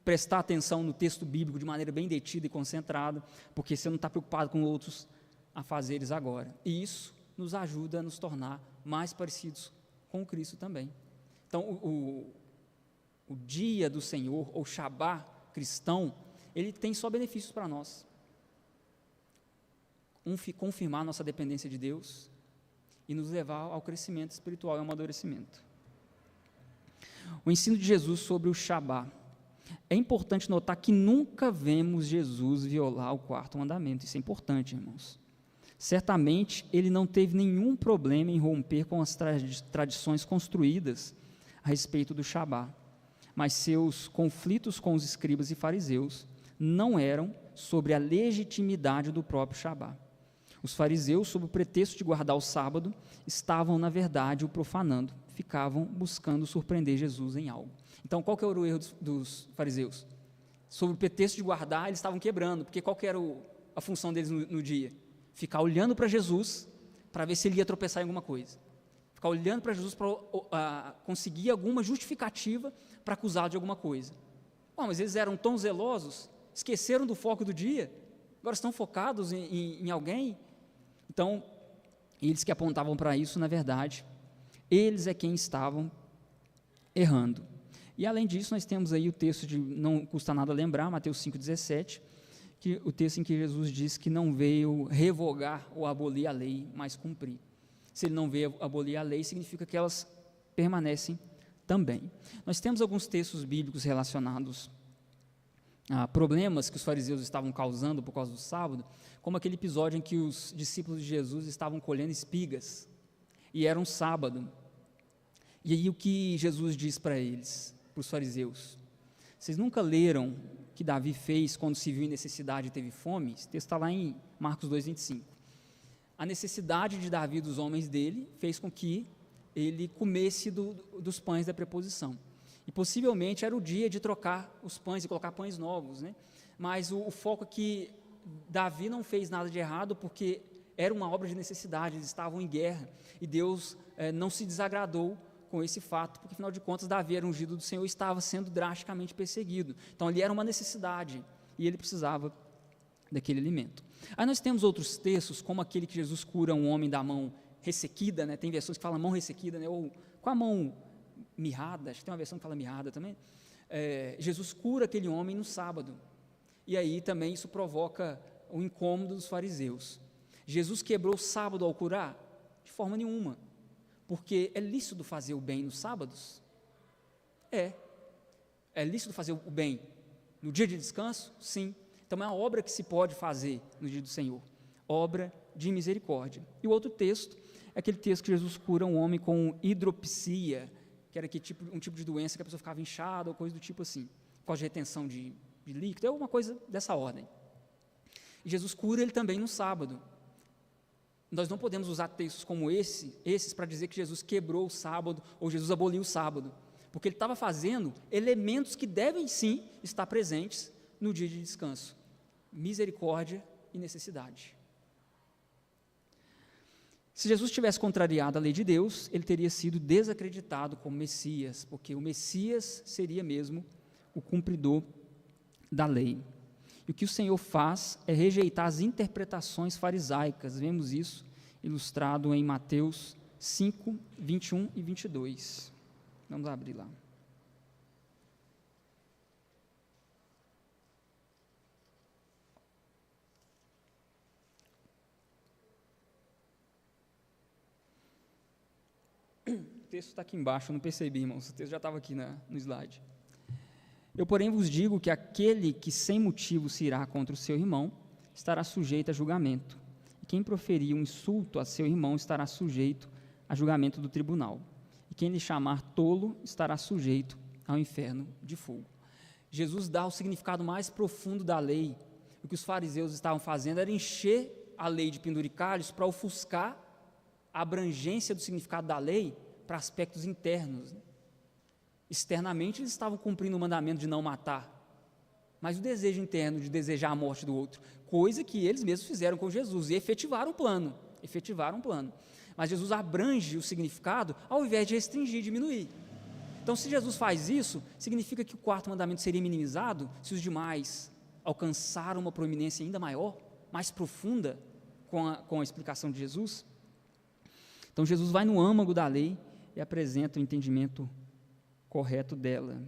prestar atenção no texto bíblico de maneira bem detida e concentrada, porque você não está preocupado com outros afazeres agora. E isso nos ajuda a nos tornar mais parecidos com Cristo também. Então, o dia do Senhor, ou Shabá cristão, ele tem só benefícios para nós. Confirmar nossa dependência de Deus e nos levar ao crescimento espiritual e ao amadurecimento. O ensino de Jesus sobre o Shabá. É importante notar que nunca vemos Jesus violar o quarto mandamento. Isso é importante, irmãos. Certamente, ele não teve nenhum problema em romper com as tradições construídas a respeito do Shabá, mas seus conflitos com os escribas e fariseus não eram sobre a legitimidade do próprio Shabá. Os fariseus, sob o pretexto de guardar o sábado, estavam, na verdade, o profanando, ficavam buscando surpreender Jesus em algo. Então, qual que era o erro dos fariseus? Sob o pretexto de guardar, eles estavam quebrando, porque qual que era a função deles no dia? Ficar olhando para Jesus, para ver se ele ia tropeçar em alguma coisa. Ficar olhando para Jesus para conseguir alguma justificativa para acusá-lo de alguma coisa. Bom, mas eles eram tão zelosos, esqueceram do foco do dia, agora estão focados em alguém. Então, eles que apontavam para isso, na verdade, eles é quem estavam errando. E além disso, nós temos aí o texto de, não custa nada lembrar, Mateus 5,17, que o texto em que Jesus diz que não veio revogar ou abolir a lei, mas cumprir. Se ele não veio abolir a lei, significa que elas permanecem também. Nós temos alguns textos bíblicos relacionados a problemas que os fariseus estavam causando por causa do sábado, como aquele episódio em que os discípulos de Jesus estavam colhendo espigas, e era um sábado. E aí o que Jesus diz para eles, para os fariseus? Vocês nunca leram o que Davi fez quando se viu em necessidade e teve fome? Esse texto está lá em Marcos 2,25. A necessidade de Davi e dos homens dele fez com que ele comesse dos pães da preposição. E possivelmente era o dia de trocar os pães e colocar pães novos, né? Mas o foco é que Davi não fez nada de errado, porque era uma obra de necessidade, eles estavam em guerra, e Deus não se desagradou com esse fato, porque afinal de contas Davi era ungido do Senhor e estava sendo drasticamente perseguido. Então ali era uma necessidade, e ele precisava daquele alimento. Aí nós temos outros textos, como aquele que Jesus cura um homem da mão ressequida, né? Tem versões que falam mão ressequida, né? Ou com a mão mirrada, acho que tem uma versão que fala mirrada também. Jesus cura aquele homem no sábado, e aí também isso provoca o incômodo dos fariseus. Jesus quebrou o sábado ao curar? De forma nenhuma, porque é lícito fazer o bem nos sábados? É lícito fazer o bem no dia de descanso? Sim. Então é uma obra que se pode fazer no dia do Senhor, obra de misericórdia. E o outro texto é aquele texto que Jesus cura um homem com hidropsia, que era um tipo de doença que a pessoa ficava inchada ou coisa do tipo assim, por causa de retenção de líquido, é alguma coisa dessa ordem. E Jesus cura ele também no sábado. Nós não podemos usar textos como esses para dizer que Jesus quebrou o sábado ou Jesus aboliu o sábado, porque ele estava fazendo elementos que devem sim estar presentes no dia de descanso: misericórdia e necessidade. Se Jesus tivesse contrariado a lei de Deus, ele teria sido desacreditado como Messias, porque o Messias seria mesmo o cumpridor da lei. E o que o Senhor faz é rejeitar as interpretações farisaicas. Vemos isso ilustrado em Mateus 5, 21 e 22. Vamos abrir lá. O texto está aqui embaixo, eu não percebi, irmãos, o texto já estava aqui no slide. Eu, porém, vos digo que aquele que sem motivo se irá contra o seu irmão, estará sujeito a julgamento. E quem proferir um insulto a seu irmão estará sujeito a julgamento do tribunal. E quem lhe chamar tolo estará sujeito ao inferno de fogo. Jesus dá o significado mais profundo da lei. O que os fariseus estavam fazendo era encher a lei de penduricalhos para ofuscar a abrangência do significado da lei para aspectos internos. Externamente, eles estavam cumprindo o mandamento de não matar, mas o desejo interno de desejar a morte do outro, coisa que eles mesmos fizeram com Jesus e efetivaram o plano. Mas Jesus abrange o significado ao invés de restringir, diminuir. Então, se Jesus faz isso, significa que o quarto mandamento seria minimizado se os demais alcançaram uma proeminência ainda maior, mais profunda, com a explicação de Jesus. Então, Jesus vai no âmago da lei e apresenta o entendimento correto dela.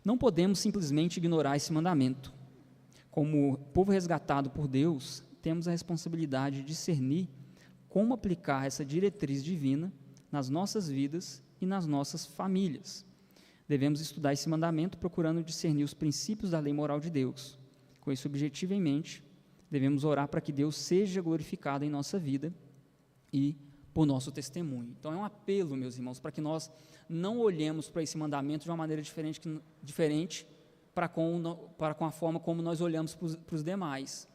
Não podemos simplesmente ignorar esse mandamento. Como povo resgatado por Deus, temos a responsabilidade de discernir como aplicar essa diretriz divina nas nossas vidas e nas nossas famílias. Devemos estudar esse mandamento procurando discernir os princípios da lei moral de Deus. Com esse objetivo em mente, devemos orar para que Deus seja glorificado em nossa vida e por nosso testemunho. Então, é um apelo, meus irmãos, para que nós não olhemos para esse mandamento de uma maneira diferente para com a forma como nós olhamos para os demais.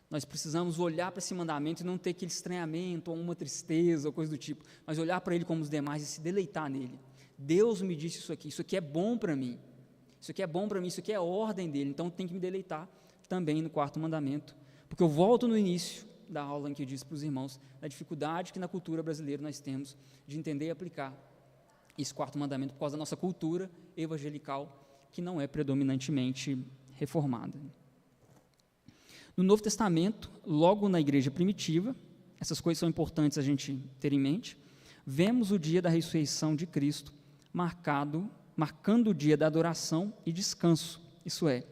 Nós precisamos olhar para esse mandamento e não ter aquele estranhamento, ou uma tristeza, ou coisa do tipo, mas olhar para ele como os demais e se deleitar nele. Deus me disse isso aqui é bom para mim, isso aqui é ordem dele, então tem que me deleitar também no quarto mandamento, porque eu volto no início da aula em que eu disse para os irmãos, da dificuldade que na cultura brasileira nós temos de entender e aplicar esse quarto mandamento por causa da nossa cultura evangelical, que não é predominantemente reformada. No Novo Testamento, logo na igreja primitiva, essas coisas são importantes a gente ter em mente, vemos o dia da ressurreição de Cristo marcando o dia da adoração e descanso, isso é,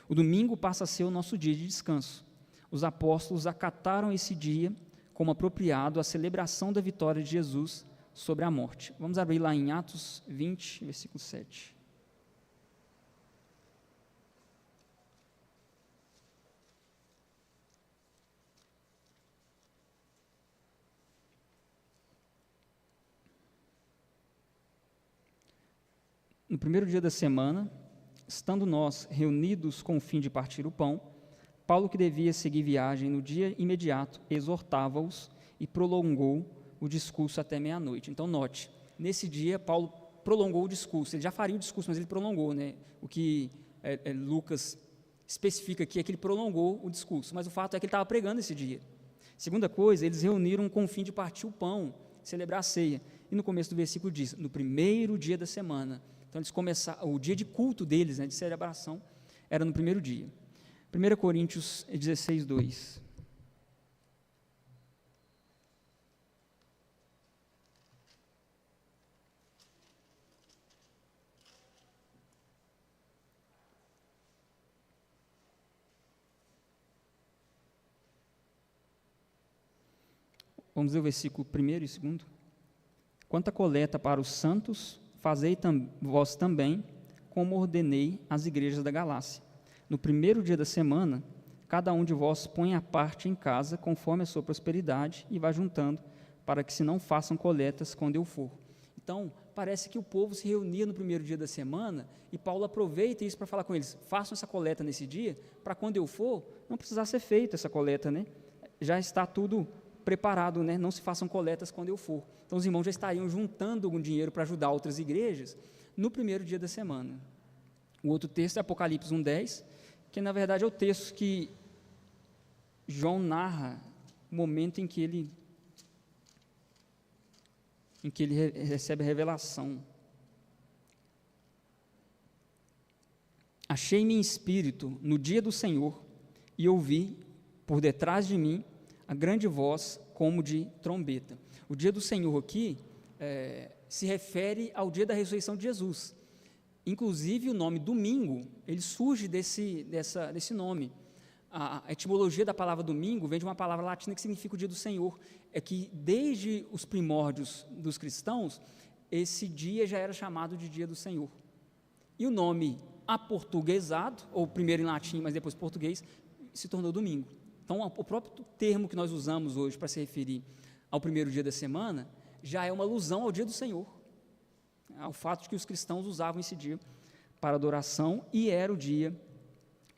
o domingo passa a ser o nosso dia de descanso. Os apóstolos acataram esse dia como apropriado à celebração da vitória de Jesus sobre a morte. Vamos abrir lá em Atos 20, versículo 7. No primeiro dia da semana, estando nós reunidos com o fim de partir o pão, Paulo, que devia seguir viagem no dia imediato, exortava-os e prolongou o discurso até meia-noite. Então, note, nesse dia, Paulo prolongou o discurso. Ele já faria o discurso, mas ele prolongou, né? O que Lucas especifica aqui é que ele prolongou o discurso, mas o fato é que ele estava pregando esse dia. Segunda coisa, eles reuniram com o fim de partir o pão, celebrar a ceia. E no começo do versículo diz, no primeiro dia da semana. Então, eles começaram, o dia de culto deles, né, de celebração, era no primeiro dia. 1 Coríntios 16, 2. Vamos ver o versículo 1º e 2º. Quanto à coleta para os santos, fazei vós também, como ordenei às igrejas da Galácia. No primeiro dia da semana, cada um de vós põe a parte em casa, conforme a sua prosperidade, e vá juntando, para que se não façam coletas quando eu for. Então, parece que o povo se reunia no primeiro dia da semana, e Paulo aproveita isso para falar com eles, façam essa coleta nesse dia, para quando eu for, não precisar ser feita essa coleta, né? Já está tudo preparado, né? Não se façam coletas quando eu for. Então, os irmãos já estariam juntando algum dinheiro para ajudar outras igrejas no primeiro dia da semana. O outro texto é Apocalipse 1:10, que na verdade é o texto que João narra o momento em que ele recebe a revelação. Achei-me em espírito no dia do Senhor e ouvi, por detrás de mim, a grande voz como de trombeta. O dia do Senhor aqui se refere ao dia da ressurreição de Jesus. Inclusive, o nome domingo, ele surge desse nome. A etimologia da palavra domingo vem de uma palavra latina que significa o dia do Senhor. É que, desde os primórdios dos cristãos, esse dia já era chamado de dia do Senhor. E o nome aportuguesado, ou primeiro em latim, mas depois português, se tornou domingo. Então, o próprio termo que nós usamos hoje para se referir ao primeiro dia da semana, já é uma alusão ao dia do Senhor, ao fato de que os cristãos usavam esse dia para adoração, e era o dia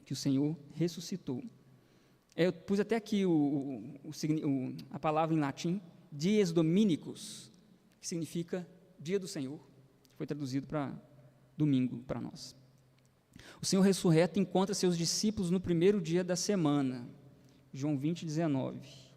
que o Senhor ressuscitou. Eu pus até aqui a palavra em latim, dies dominicus, que significa dia do Senhor, que foi traduzido para domingo para nós. O Senhor ressurreto encontra seus discípulos no primeiro dia da semana. João 20, 19.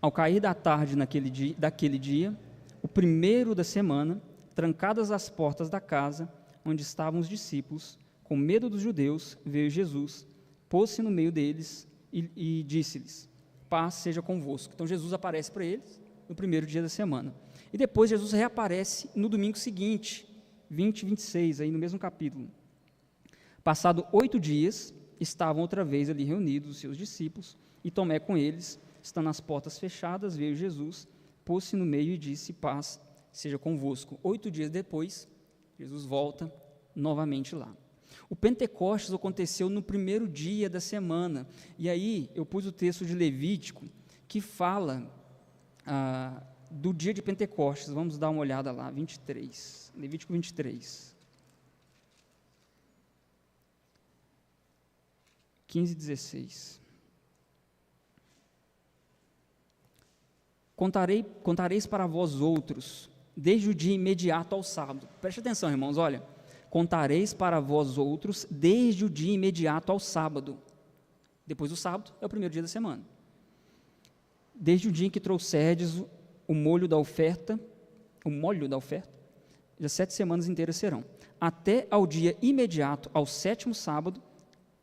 Ao cair da tarde daquele dia, o primeiro da semana, trancadas as portas da casa onde estavam os discípulos, com medo dos judeus, veio Jesus, pôs-se no meio deles e disse-lhes: paz seja convosco. Então Jesus aparece para eles no primeiro dia da semana. E depois Jesus reaparece no domingo seguinte, 20 e 26, aí no mesmo capítulo. Passado 8 dias, estavam outra vez ali reunidos os seus discípulos, e Tomé com eles. Estando as portas fechadas, veio Jesus, pôs-se no meio e disse: paz seja convosco. 8 dias depois, Jesus volta novamente lá. O Pentecostes aconteceu no primeiro dia da semana, e aí eu pus o texto de Levítico, que fala do dia de Pentecostes. Vamos dar uma olhada lá, 23, Levítico 23. 15 e 16. Contareis para vós outros, desde o dia imediato ao sábado. Preste atenção, irmãos, olha. Contareis para vós outros, desde o dia imediato ao sábado. Depois do sábado, é o primeiro dia da semana. Desde o dia em que trouxerdes o molho da oferta, as 7 semanas inteiras serão. Até ao dia imediato, ao 7º sábado,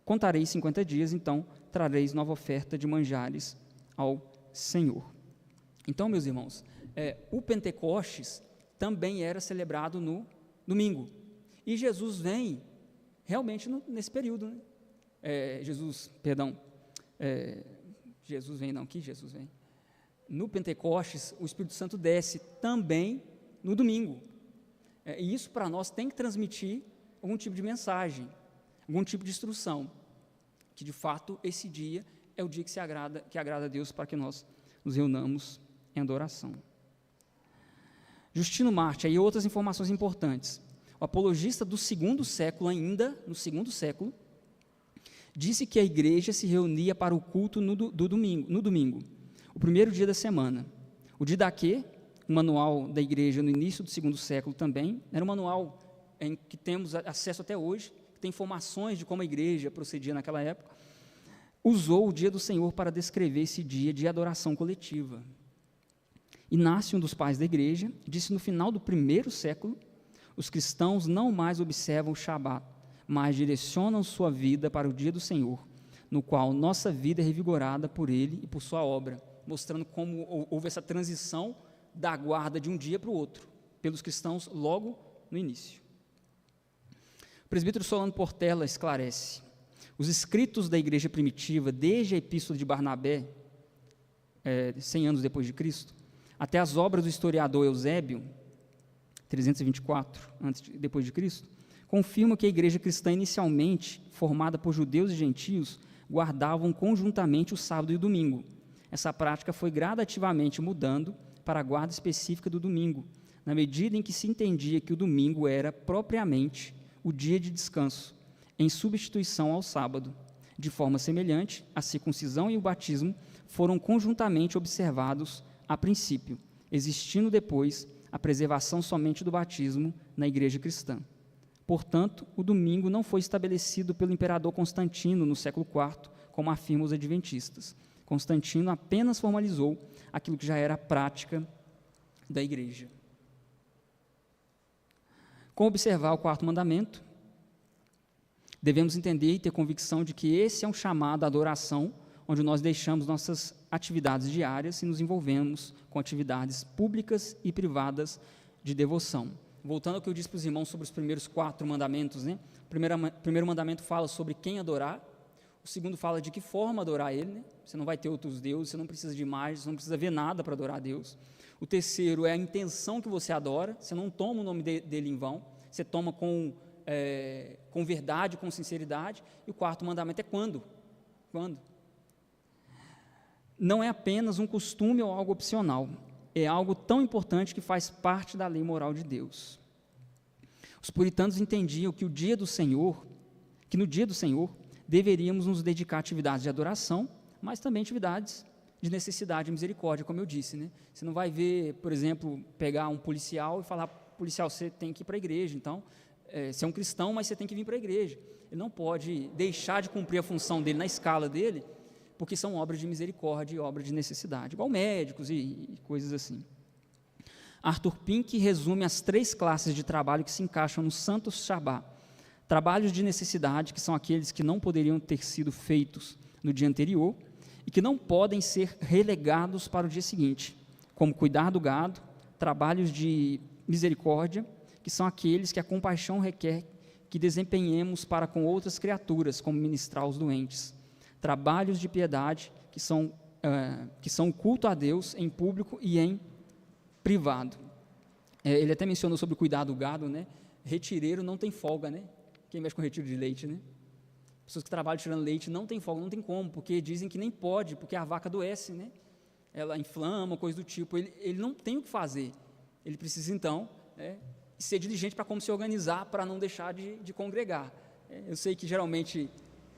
contareis 50 dias, então trareis nova oferta de manjares ao Senhor. Então, meus irmãos, o Pentecostes também era celebrado no domingo. E Jesus vem realmente nesse período. Né? Jesus vem. No Pentecostes, o Espírito Santo desce também no domingo. E isso para nós tem que transmitir algum tipo de mensagem, algum tipo de instrução, que de fato esse dia é o dia que agrada a Deus para que nós nos reunamos em adoração. Justino Marte, aí outras informações importantes. O apologista do segundo século ainda, no segundo século, disse que a igreja se reunia para o culto no domingo, o primeiro dia da semana. O Didaquê, o manual da igreja no início do segundo século também, era um manual em que temos acesso até hoje, que tem informações de como a igreja procedia naquela época, usou o dia do Senhor para descrever esse dia de adoração coletiva. Inácio, um dos pais da igreja, disse no final do primeiro século: os cristãos não mais observam o Shabat, mas direcionam sua vida para o dia do Senhor, no qual nossa vida é revigorada por ele e por sua obra, mostrando como houve essa transição da guarda de um dia para o outro, pelos cristãos logo no início. O presbítero Solano Portela esclarece: os escritos da igreja primitiva, desde a epístola de Barnabé, 100 anos depois de Cristo, até as obras do historiador Eusébio, 324 depois de Cristo, confirmam que a igreja cristã inicialmente, formada por judeus e gentios, guardavam conjuntamente o sábado e o domingo. Essa prática foi gradativamente mudando para a guarda específica do domingo, na medida em que se entendia que o domingo era propriamente o dia de descanso, em substituição ao sábado. De forma semelhante, a circuncisão e o batismo foram conjuntamente observados a princípio, existindo depois a preservação somente do batismo na igreja cristã. Portanto, o domingo não foi estabelecido pelo imperador Constantino no século IV, como afirmam os adventistas. Constantino apenas formalizou aquilo que já era a prática da igreja. Como observar o 4º mandamento, devemos entender e ter convicção de que esse é um chamado à adoração, onde nós deixamos nossas atividades diárias e nos envolvemos com atividades públicas e privadas de devoção. Voltando ao que eu disse para os irmãos sobre os primeiros 4 mandamentos, né? O primeiro mandamento fala sobre quem adorar, o segundo fala de que forma adorar Ele, né? Você não vai ter outros deuses, você não precisa de imagens, você não precisa ver nada para adorar a Deus. O terceiro é a intenção que você adora, você não toma o nome dele em vão, você toma com verdade, com sinceridade. E o 4º mandamento é quando? Quando? não é apenas um costume ou algo opcional, é algo tão importante que faz parte da lei moral de Deus. Os puritanos entendiam que no dia do Senhor, deveríamos nos dedicar a atividades de adoração, mas também atividades de necessidade e misericórdia, como eu disse, né? Você não vai ver, por exemplo, pegar um policial e falar: policial, você tem que ir para a igreja, então, você é um cristão, mas você tem que vir para a igreja. Ele não pode deixar de cumprir a função dele na escala dele, porque são obras de misericórdia e obras de necessidade, igual médicos e coisas assim. Arthur Pink resume as 3 classes de trabalho que se encaixam no Santo Shabá. Trabalhos de necessidade, que são aqueles que não poderiam ter sido feitos no dia anterior e que não podem ser relegados para o dia seguinte, como cuidar do gado. Trabalhos de misericórdia, que são aqueles que a compaixão requer que desempenhemos para com outras criaturas, como ministrar aos doentes. Trabalhos de piedade, que são o culto a Deus em público e em privado. Ele até mencionou sobre o cuidar do gado, né? Retireiro não tem folga, né? Quem mexe com retiro de leite, né? Pessoas que trabalham tirando leite não tem folga, não tem como, porque dizem que nem pode, porque a vaca adoece, né? Ela inflama, coisa do tipo. Ele não tem o que fazer. Ele precisa, então, ser diligente para como se organizar, para não deixar de congregar. Eu sei que, geralmente,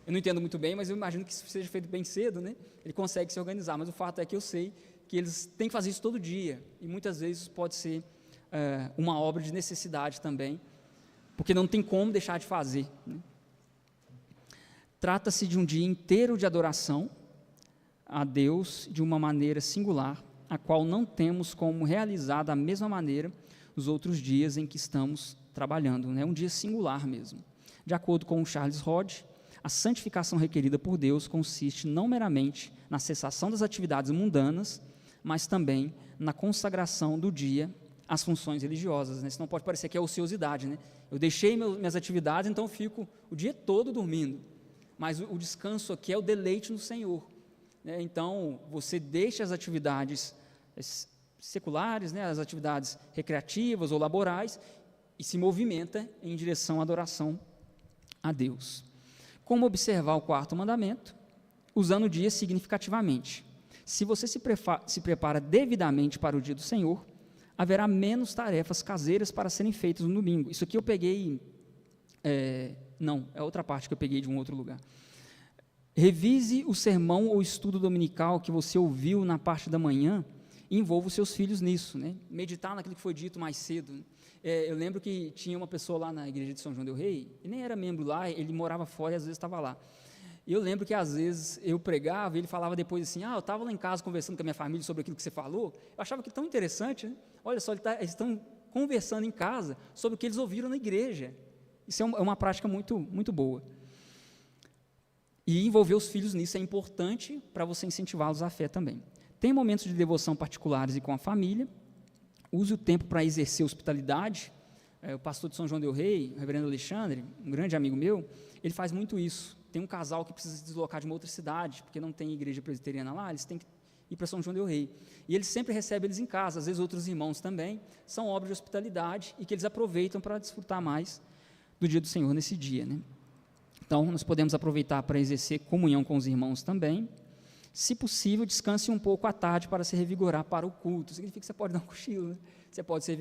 eu não entendo muito bem, mas eu imagino que isso seja feito bem cedo, né? Ele consegue se organizar, mas o fato é que eu sei que eles têm que fazer isso todo dia, e muitas vezes pode ser uma obra de necessidade também, porque não tem como deixar de fazer, né? Trata-se de um dia inteiro de adoração a Deus de uma maneira singular, a qual não temos como realizar da mesma maneira os outros dias em que estamos trabalhando, né? Um dia singular mesmo. De acordo com Charles Hodge, a santificação requerida por Deus consiste não meramente na cessação das atividades mundanas, mas também na consagração do dia às funções religiosas, né? Senão pode parecer que é ociosidade, né? Eu deixei minhas atividades, então eu fico o dia todo dormindo. Mas o descanso aqui é o deleite no Senhor, né? Então, você deixa as atividades seculares, né, as atividades recreativas ou laborais, e se movimenta em direção à adoração a Deus. Como observar o 4º mandamento? Usando o dia significativamente. Se você se prepara devidamente para o dia do Senhor, haverá menos tarefas caseiras para serem feitas no domingo. Isso aqui eu peguei... Não, é outra parte que eu peguei de um outro lugar. Revise o sermão ou estudo dominical que você ouviu na parte da manhã e envolva os seus filhos nisso, né? Meditar naquilo que foi dito mais cedo. Eu lembro que tinha uma pessoa lá na igreja de São João del Rei, e nem era membro lá, ele morava fora e às vezes estava lá. E eu lembro que às vezes eu pregava e ele falava depois assim: eu estava lá em casa conversando com a minha família sobre aquilo que você falou. Eu achava que tão interessante, né? Olha só, eles estão conversando em casa sobre o que eles ouviram na igreja. Isso é uma prática muito, muito boa. E envolver os filhos nisso é importante para você incentivá-los à fé também. Tem momentos de devoção particulares e com a família. Use o tempo para exercer hospitalidade. O pastor de São João del Rei, o reverendo Alexandre, um grande amigo meu, ele faz muito isso. Tem um casal que precisa se deslocar de uma outra cidade, porque não tem igreja presbiteriana lá, eles têm que ir para São João del Rei. E ele sempre recebe eles em casa, às vezes outros irmãos também. São obras de hospitalidade e que eles aproveitam para desfrutar mais do dia do Senhor nesse dia, né? Então, nós podemos aproveitar para exercer comunhão com os irmãos também. Se possível, descanse um pouco à tarde para se revigorar para o culto. Significa que você pode dar um cochilo, né? Você pode se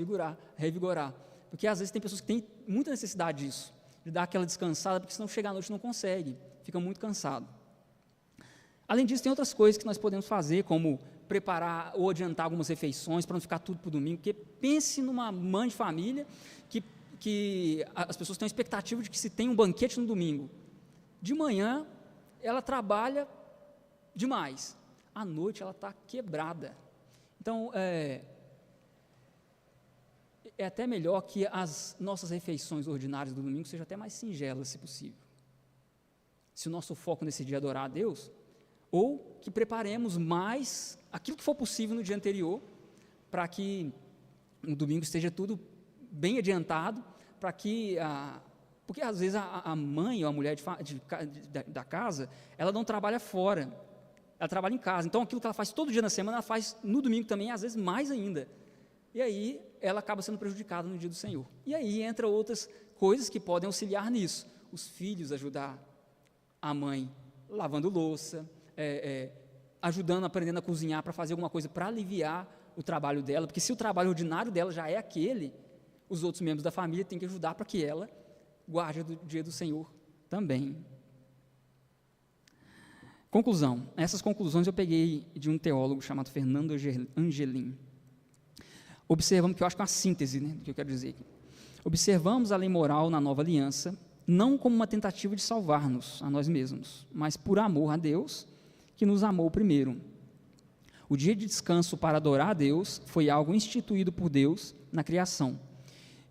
revigorar. Porque às vezes tem pessoas que têm muita necessidade disso, de dar aquela descansada, porque senão chegar à noite não consegue, fica muito cansado. Além disso, tem outras coisas que nós podemos fazer, como preparar ou adiantar algumas refeições para não ficar tudo para o domingo, porque pense numa mãe de família que as pessoas têm a expectativa de que se tem um banquete no domingo. De manhã, ela trabalha demais. À noite, ela está quebrada. Então, é até melhor que as nossas refeições ordinárias do domingo sejam até mais singelas, se possível. Se o nosso foco nesse dia é adorar a Deus, ou que preparemos mais aquilo que for possível no dia anterior, para que no domingo esteja tudo bem adiantado, para que porque às vezes a mãe ou a mulher da casa, ela não trabalha fora, ela trabalha em casa, então aquilo que ela faz todo dia na semana, ela faz no domingo também, às vezes mais ainda, e aí ela acaba sendo prejudicada no dia do Senhor. E aí entra outras coisas que podem auxiliar nisso, os filhos ajudar a mãe lavando louça, ajudando, aprendendo a cozinhar para fazer alguma coisa para aliviar o trabalho dela, porque se o trabalho ordinário dela já é aquele, os outros membros da família têm que ajudar para que ela guarde o dia do Senhor também. Conclusão. Essas conclusões eu peguei de um teólogo chamado Fernando Angelim. Observamos, que eu acho que é uma síntese, né, do que eu quero dizer aqui. Observamos a lei moral na nova aliança, não como uma tentativa de salvar-nos a nós mesmos, mas por amor a Deus, que nos amou primeiro. O dia de descanso para adorar a Deus foi algo instituído por Deus na criação.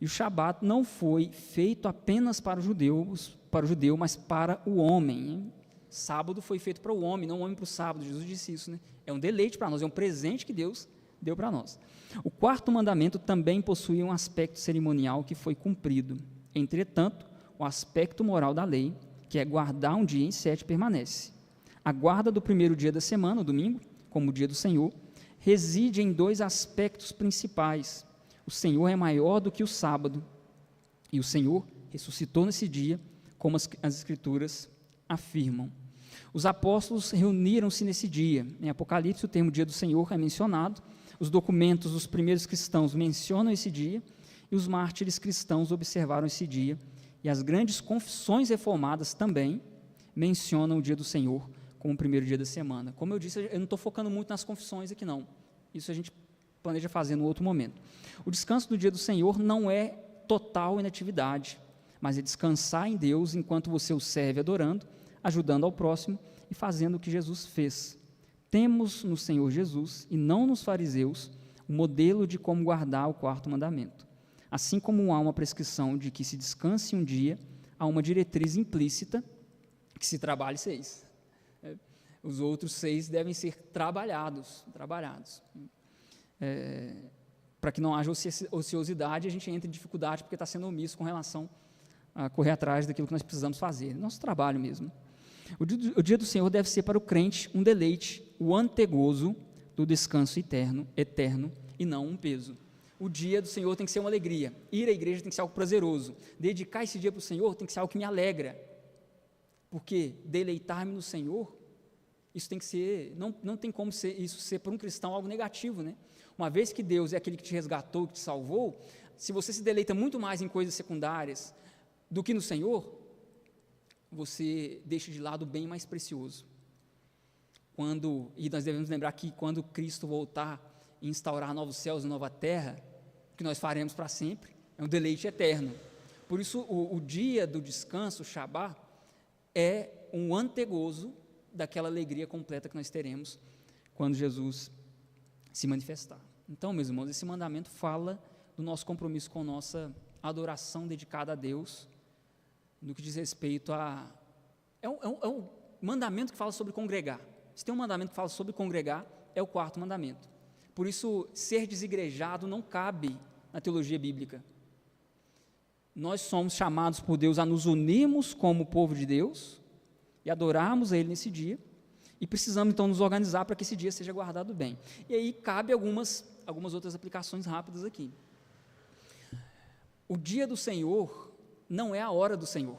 E o Shabat não foi feito apenas para o judeu, mas para o homem. Hein? Sábado foi feito para o homem, não o homem para o sábado. Jesus disse isso, né? É um deleite para nós, é um presente que Deus deu para nós. O quarto mandamento também possui um aspecto cerimonial que foi cumprido. Entretanto, o aspecto moral da lei, que é guardar um dia em 7, permanece. A guarda do primeiro dia da semana, o domingo, como o dia do Senhor, reside em 2 aspectos principais. O Senhor é maior do que o sábado, e o Senhor ressuscitou nesse dia, como as Escrituras afirmam. Os apóstolos reuniram-se nesse dia. Em Apocalipse, o termo dia do Senhor é mencionado, os documentos dos primeiros cristãos mencionam esse dia, e os mártires cristãos observaram esse dia, e as grandes confissões reformadas também mencionam o dia do Senhor como o primeiro dia da semana. Como eu disse, eu não estou focando muito nas confissões aqui não, isso a gente planeja fazer no outro momento. O descanso do dia do Senhor não é total inatividade, mas é descansar em Deus enquanto você o serve adorando, ajudando ao próximo e fazendo o que Jesus fez. Temos no Senhor Jesus, e não nos fariseus, o modelo de como guardar o quarto mandamento. Assim como há uma prescrição de que se descanse um dia, há uma diretriz implícita que se trabalhe 6. Os outros 6 devem ser trabalhados. Para que não haja ociosidade, a gente entra em dificuldade porque está sendo omisso com relação a correr atrás daquilo que nós precisamos fazer, nosso trabalho mesmo. O dia do Senhor deve ser para o crente um deleite, o antegozo do descanso eterno, e não um peso. O dia do Senhor tem que ser uma alegria, ir à igreja tem que ser algo prazeroso, dedicar esse dia para o Senhor tem que ser algo que me alegra, porque deleitar-me no Senhor, isso tem que ser, não tem como isso ser para um cristão algo negativo, né? Uma vez que Deus é aquele que te resgatou, que te salvou, se você se deleita muito mais em coisas secundárias do que no Senhor, você deixa de lado o bem mais precioso. E nós devemos lembrar que quando Cristo voltar e instaurar novos céus e nova terra, que nós faremos para sempre, é um deleite eterno. Por isso, o dia do descanso, o Shabat, é um antegozo daquela alegria completa que nós teremos quando Jesus se manifestar. Então, meus irmãos, esse mandamento fala do nosso compromisso com nossa adoração dedicada a Deus, no que diz respeito a... É um mandamento que fala sobre congregar. Se tem um mandamento que fala sobre congregar, é o quarto mandamento. Por isso, ser desigrejado não cabe na teologia bíblica. Nós somos chamados por Deus a nos unirmos como povo de Deus e adorarmos a Ele nesse dia, e precisamos então nos organizar para que esse dia seja guardado bem. E aí cabe algumas outras aplicações rápidas aqui. O dia do Senhor não é a hora do Senhor,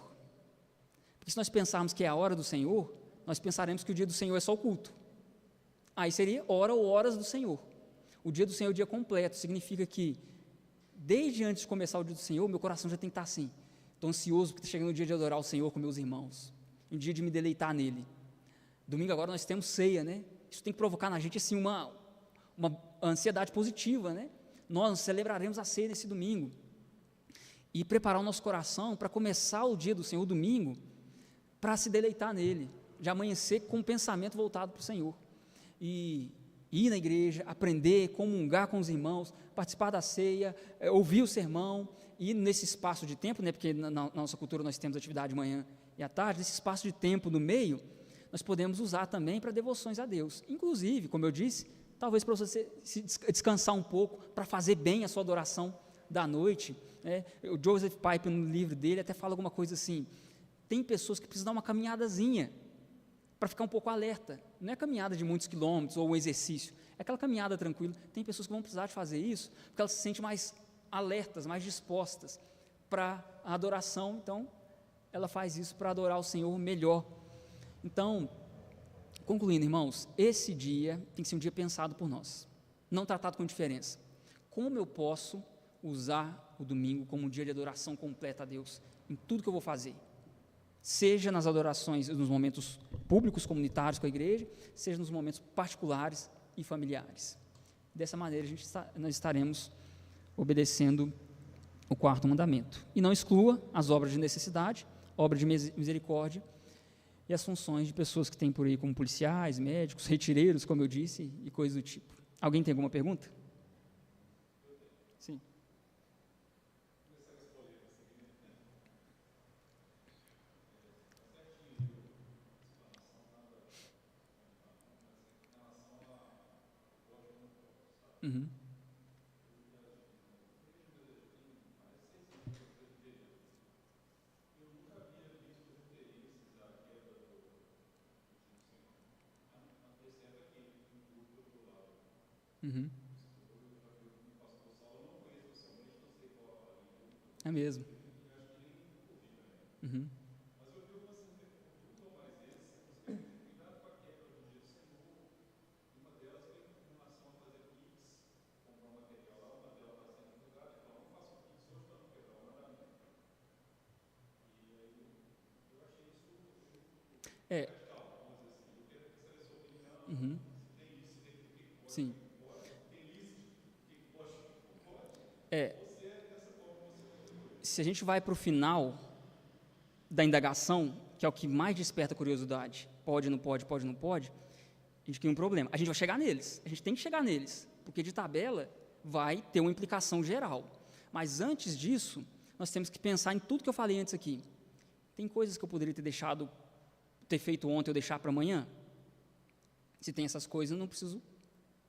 porque se nós pensarmos que é a hora do Senhor, nós pensaremos que o dia do Senhor é só o culto, aí seria hora ou horas do Senhor. O dia do Senhor é o dia completo, significa que desde antes de começar o dia do Senhor, meu coração já tem que estar assim, estou ansioso porque está chegando o dia de adorar o Senhor com meus irmãos, um dia de me deleitar nele. Domingo agora nós temos ceia, né? Isso tem que provocar na gente assim uma ansiedade positiva, né? Nós celebraremos a ceia nesse domingo e preparar o nosso coração para começar o dia do Senhor, domingo, para se deleitar nele, de amanhecer com o pensamento voltado para o Senhor, e ir na igreja, aprender, comungar com os irmãos, participar da ceia, ouvir o sermão, e nesse espaço de tempo, né, porque na nossa cultura nós temos atividade de manhã e à tarde, nesse espaço de tempo no meio, nós podemos usar também para devoções a Deus, inclusive, como eu disse, talvez para você descansar um pouco, para fazer bem a sua adoração da noite, né? O Joseph Piper, no livro dele, até fala alguma coisa assim, tem pessoas que precisam dar uma caminhadazinha, para ficar um pouco alerta, não é caminhada de muitos quilômetros, ou um exercício, é aquela caminhada tranquila, tem pessoas que vão precisar de fazer isso, porque elas se sentem mais alertas, mais dispostas para a adoração, então, ela faz isso para adorar o Senhor melhor. Então, Concluindo, irmãos, esse dia tem que ser um dia pensado por nós, não tratado com indiferença. Como eu posso usar o domingo como um dia de adoração completa a Deus em tudo que eu vou fazer? Seja nas adorações, nos momentos públicos, comunitários com a igreja, seja nos momentos particulares e familiares. Dessa maneira, nós estaremos obedecendo o quarto mandamento. E não exclua as obras de necessidade, obras de misericórdia e as funções de pessoas que têm por aí como policiais, médicos, retireiros, como eu disse, e coisas do tipo. Alguém tem alguma pergunta? Sim. Uhum. Uhum. É mesmo. Uhum. É. Uhum. Sim. É. Se a gente vai para o final da indagação, que é o que mais desperta curiosidade, pode, não pode, pode, não pode, a gente tem um problema. A gente vai chegar neles, a gente tem que chegar neles, porque de tabela vai ter uma implicação geral. Mas antes disso, nós temos que pensar em tudo que eu falei antes aqui. Tem coisas que eu poderia ter feito ontem ou deixar para amanhã? Se tem essas coisas, eu não preciso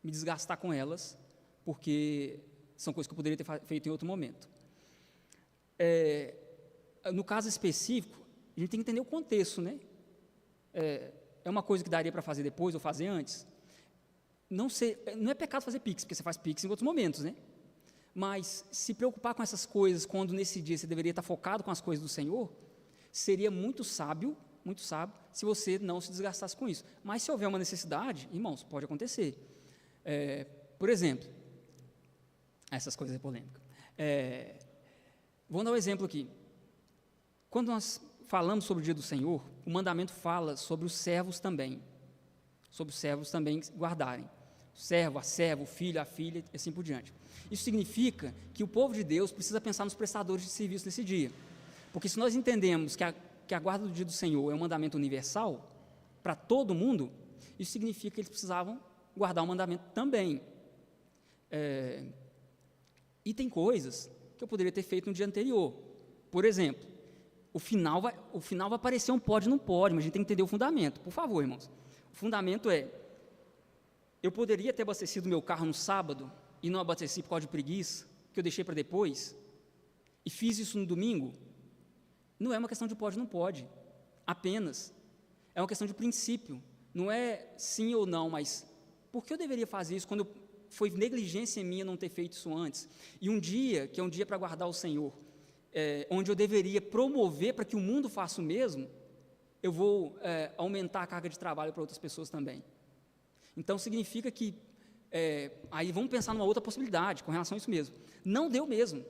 me desgastar com elas, porque são coisas que eu poderia ter feito em outro momento. No caso específico, a gente tem que entender o contexto, né? É uma coisa que daria para fazer depois ou fazer antes? Não é pecado fazer Pix, porque você faz Pix em outros momentos, né? Mas se preocupar com essas coisas, quando nesse dia você deveria estar focado com as coisas do Senhor, seria muito sábio, se você não se desgastasse com isso. Mas se houver uma necessidade, irmãos, pode acontecer. Por exemplo, essas coisas é polêmica. Vamos dar um exemplo aqui. Quando nós falamos sobre o dia do Senhor, o mandamento fala sobre os servos também guardarem. O servo, a serva, o filho, a filha, e assim por diante. Isso significa que o povo de Deus precisa pensar nos prestadores de serviço nesse dia. Porque se nós entendemos que a guarda do dia do Senhor é um mandamento universal, para todo mundo, isso significa que eles precisavam guardar o mandamento também. E tem coisas que eu poderia ter feito no dia anterior. Por exemplo, o final vai aparecer um pode, não pode, mas a gente tem que entender o fundamento. Por favor, irmãos. O fundamento eu poderia ter abastecido meu carro no sábado e não abasteci por causa de preguiça, que eu deixei para depois, e fiz isso no domingo. Não é uma questão de pode, não pode, apenas. É uma questão de princípio. Não é sim ou não, mas por que eu deveria fazer isso quando foi negligência minha não ter feito isso antes? E um dia, que é um dia para guardar o Senhor, onde eu deveria promover para que o mundo faça o mesmo, eu vou aumentar a carga de trabalho para outras pessoas também. Então, significa que, aí vamos pensar numa outra possibilidade com relação a isso mesmo. Não deu mesmo.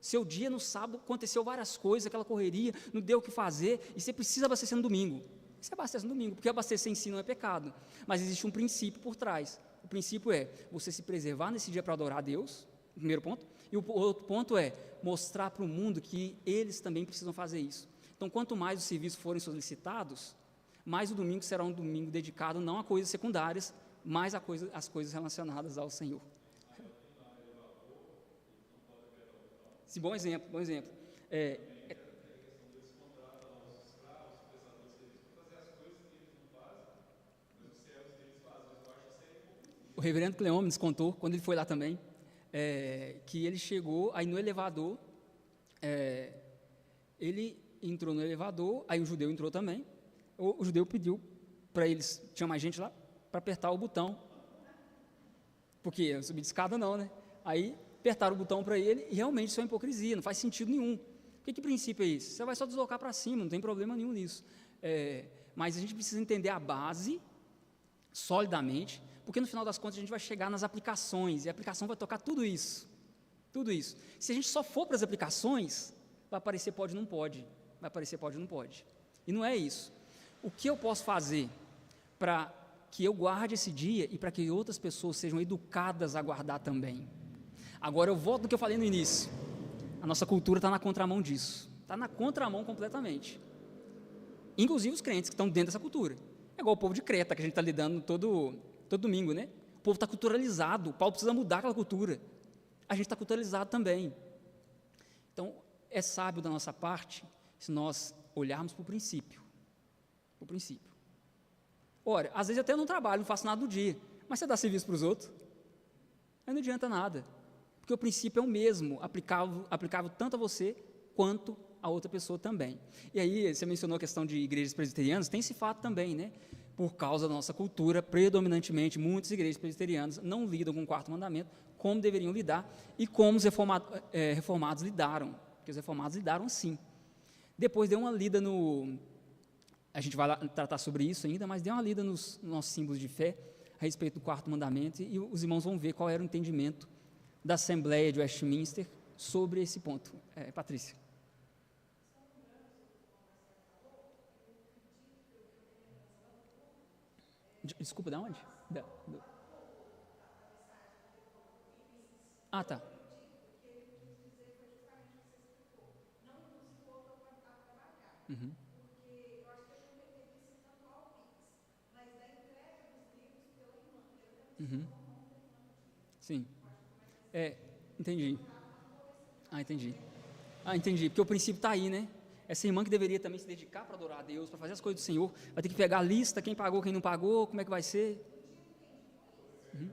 Seu dia no sábado aconteceu várias coisas, aquela correria, não deu o que fazer, e você precisa abastecer no domingo. Você abastece no domingo, porque abastecer em si não é pecado, mas existe um princípio por trás. O princípio é você se preservar nesse dia para adorar a Deus, o primeiro ponto, e o outro ponto é mostrar para o mundo que eles também precisam fazer isso. Então, quanto mais os serviços forem solicitados, mais o domingo será um domingo dedicado não a coisas secundárias, mas às coisas relacionadas ao Senhor. Sim, bom exemplo. O reverendo Cleômenes contou, quando ele foi lá também, que ele chegou, aí no elevador, ele entrou no elevador, aí o judeu entrou também, o judeu pediu para eles, tinha mais gente lá, para apertar o botão, porque subir de escada não, né? Aí apertaram o botão para ele, e realmente isso é uma hipocrisia, não faz sentido nenhum. Que princípio é esse? Você vai só deslocar para cima, não tem problema nenhum nisso. Mas a gente precisa entender a base solidamente, porque no final das contas a gente vai chegar nas aplicações, e a aplicação vai tocar tudo isso, tudo isso. Se a gente só for para as aplicações, vai aparecer pode, não pode, vai aparecer pode, não pode, e não é isso. O que eu posso fazer para que eu guarde esse dia e para que outras pessoas sejam educadas a guardar também? Agora eu volto no que eu falei no início, a nossa cultura está na contramão disso, está na contramão completamente, inclusive os crentes que estão dentro dessa cultura, é igual o povo de Creta, que a gente está lidando todo domingo, né? O povo está culturalizado, o Paulo precisa mudar aquela cultura, a gente está culturalizado também. Então, é sábio da nossa parte, se nós olharmos para o princípio. Ora, às vezes eu até não trabalho, não faço nada no dia, mas você dá serviço para os outros, aí não adianta nada, porque o princípio é o mesmo, aplicável tanto a você, quanto a outra pessoa também. E aí, você mencionou a questão de igrejas presbiterianas, tem esse fato também, né? Por causa da nossa cultura, predominantemente, muitas igrejas presbiterianas não lidam com o quarto mandamento como deveriam lidar e como os reformados lidaram, porque os reformados lidaram sim. Depois deu uma lida a gente vai lá tratar sobre isso ainda, mas deu uma lida nos nossos símbolos de fé a respeito do quarto mandamento e os irmãos vão ver qual era o entendimento da Assembleia de Westminster sobre esse ponto. Patrícia. Desculpa, de onde? Tá. Uhum. Uhum. Sim. Entendi. Entendi. Entendi, porque o princípio está aí, né? Essa irmã que deveria também se dedicar para adorar a Deus, para fazer as coisas do Senhor, vai ter que pegar a lista, quem pagou, quem não pagou, como é que vai ser? Uhum.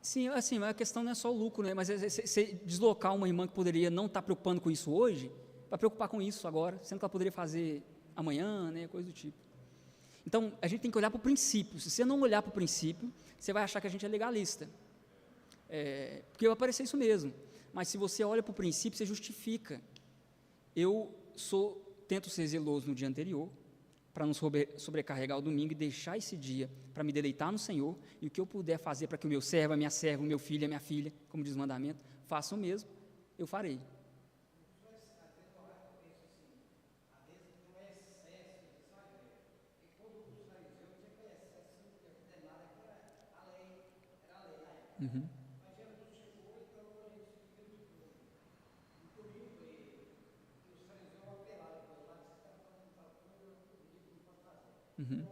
Sim, assim, a questão não é só o lucro, né? Mas você deslocar uma irmã que poderia não estar preocupando com isso hoje, para preocupar com isso agora, sendo que ela poderia fazer amanhã, né? Coisa do tipo. Então, a gente tem que olhar para o princípio. Se você não olhar para o princípio, você vai achar que a gente é legalista. Porque vai parecer isso mesmo. Mas se você olha para o princípio, você justifica. Eu tento ser zeloso no dia anterior, para não sobrecarregar o domingo e deixar esse dia para me deleitar no Senhor, e o que eu puder fazer para que o meu servo, a minha serva, o meu filho, a minha filha, como diz o mandamento, façam o mesmo, eu farei. Uhum. Uhum.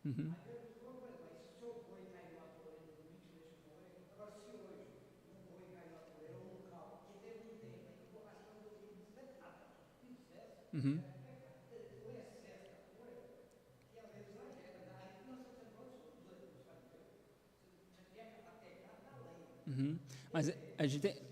Uhum. Uhum. Uhum. Mas a gente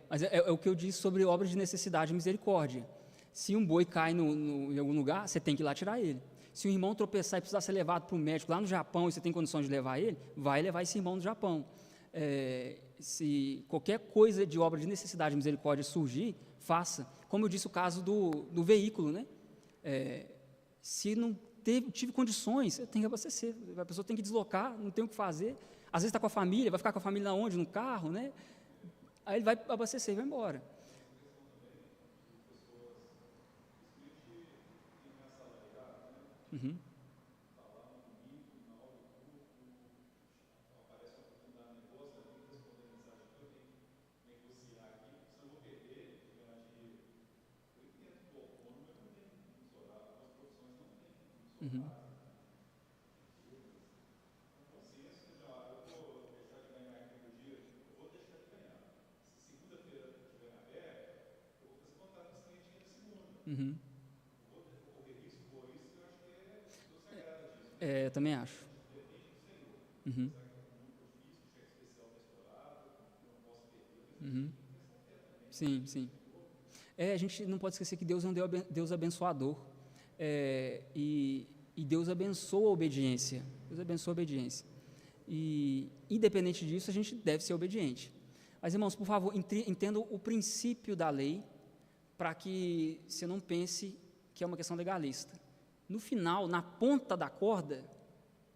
mas é o que eu disse sobre obras de necessidade e misericórdia. Se um boi cai em algum lugar, você tem que ir lá tirar ele. Se um irmão tropeçar e precisar ser levado para o médico lá no Japão e você tem condições de levar ele, vai levar esse irmão no Japão. Se qualquer coisa de obra de necessidade e misericórdia surgir, faça. Como eu disse o caso do veículo, né? Se não tive condições, eu tenho que abastecer. A pessoa tem que deslocar, não tem o que fazer. Às vezes está com a família, vai ficar com a família onde? No carro, né? Aí ele vai abastecer e vai embora. Uhum. Uhum. Uhum. Eu também acho. Uhum. Uhum. Sim, sim. A gente não pode esquecer que Deus é um Deus abençoador. E Deus abençoa a obediência. Deus abençoa a obediência. E, independente disso, a gente deve ser obediente. Mas, irmãos, por favor, entendam o princípio da lei, para que você não pense que é uma questão legalista. No final, na ponta da corda,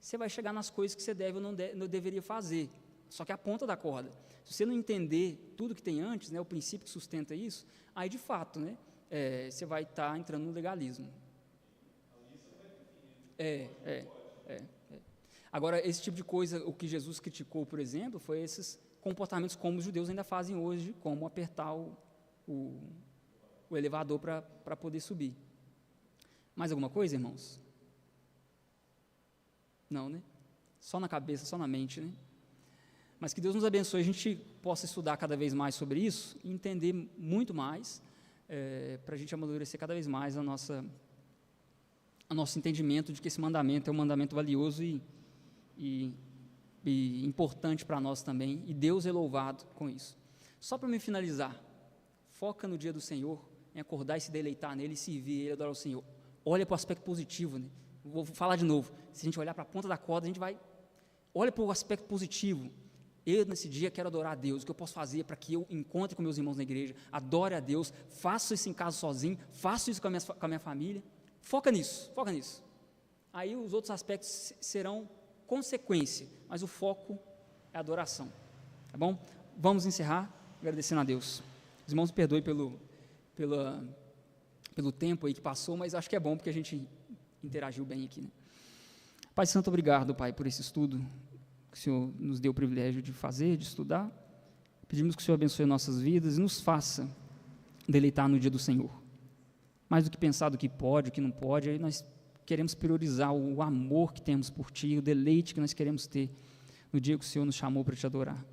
você vai chegar nas coisas que você deve ou não deveria fazer. Só que a ponta da corda. Se você não entender tudo que tem antes, né, o princípio que sustenta isso, aí, de fato, né, você vai estar entrando no legalismo. Agora, esse tipo de coisa, o que Jesus criticou, por exemplo, foi esses comportamentos como os judeus ainda fazem hoje, como apertar o elevador para poder subir. Mais alguma coisa, irmãos? Não, né? Só na cabeça, só na mente, né? Mas que Deus nos abençoe, a gente possa estudar cada vez mais sobre isso e entender muito mais, para a gente amadurecer cada vez mais o nosso entendimento de que esse mandamento é um mandamento valioso e importante para nós também, e Deus é louvado com isso. Só para me finalizar, foca no dia do Senhor, em acordar e se deleitar nele, e servir Ele, adorar o Senhor. Olha para o aspecto positivo, né? Vou falar de novo, se a gente olhar para a ponta da corda, a gente vai, olha para o aspecto positivo. Eu, nesse dia, quero adorar a Deus. O que eu posso fazer para que eu encontre com meus irmãos na igreja, adore a Deus, faço isso em casa sozinho, faço isso com a minha família. Foca nisso. Aí os outros aspectos serão consequência, mas o foco é a adoração. Tá bom? Vamos encerrar agradecendo a Deus. Os irmãos me perdoem pelo tempo aí que passou, mas acho que é bom porque a gente interagiu bem aqui, né? Pai Santo, obrigado, Pai, por esse estudo que o Senhor nos deu o privilégio de fazer, de estudar. Pedimos que o Senhor abençoe nossas vidas e nos faça deleitar no dia do Senhor. Mais do que pensar do que pode, o que não pode, aí nós queremos priorizar o amor que temos por Ti, o deleite que nós queremos ter no dia que o Senhor nos chamou para Te adorar.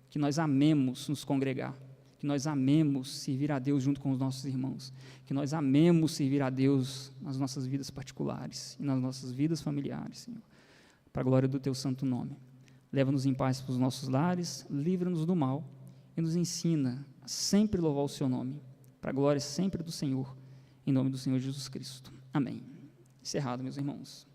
Que nós amemos nos congregar, que nós amemos servir a Deus junto com os nossos irmãos, que nós amemos servir a Deus nas nossas vidas particulares e nas nossas vidas familiares, Senhor, para a glória do Teu santo nome. Leva-nos em paz para os nossos lares, livra-nos do mal e nos ensina a sempre louvar o Seu nome, para a glória sempre do Senhor, em nome do Senhor Jesus Cristo. Amém. Encerrado, meus irmãos.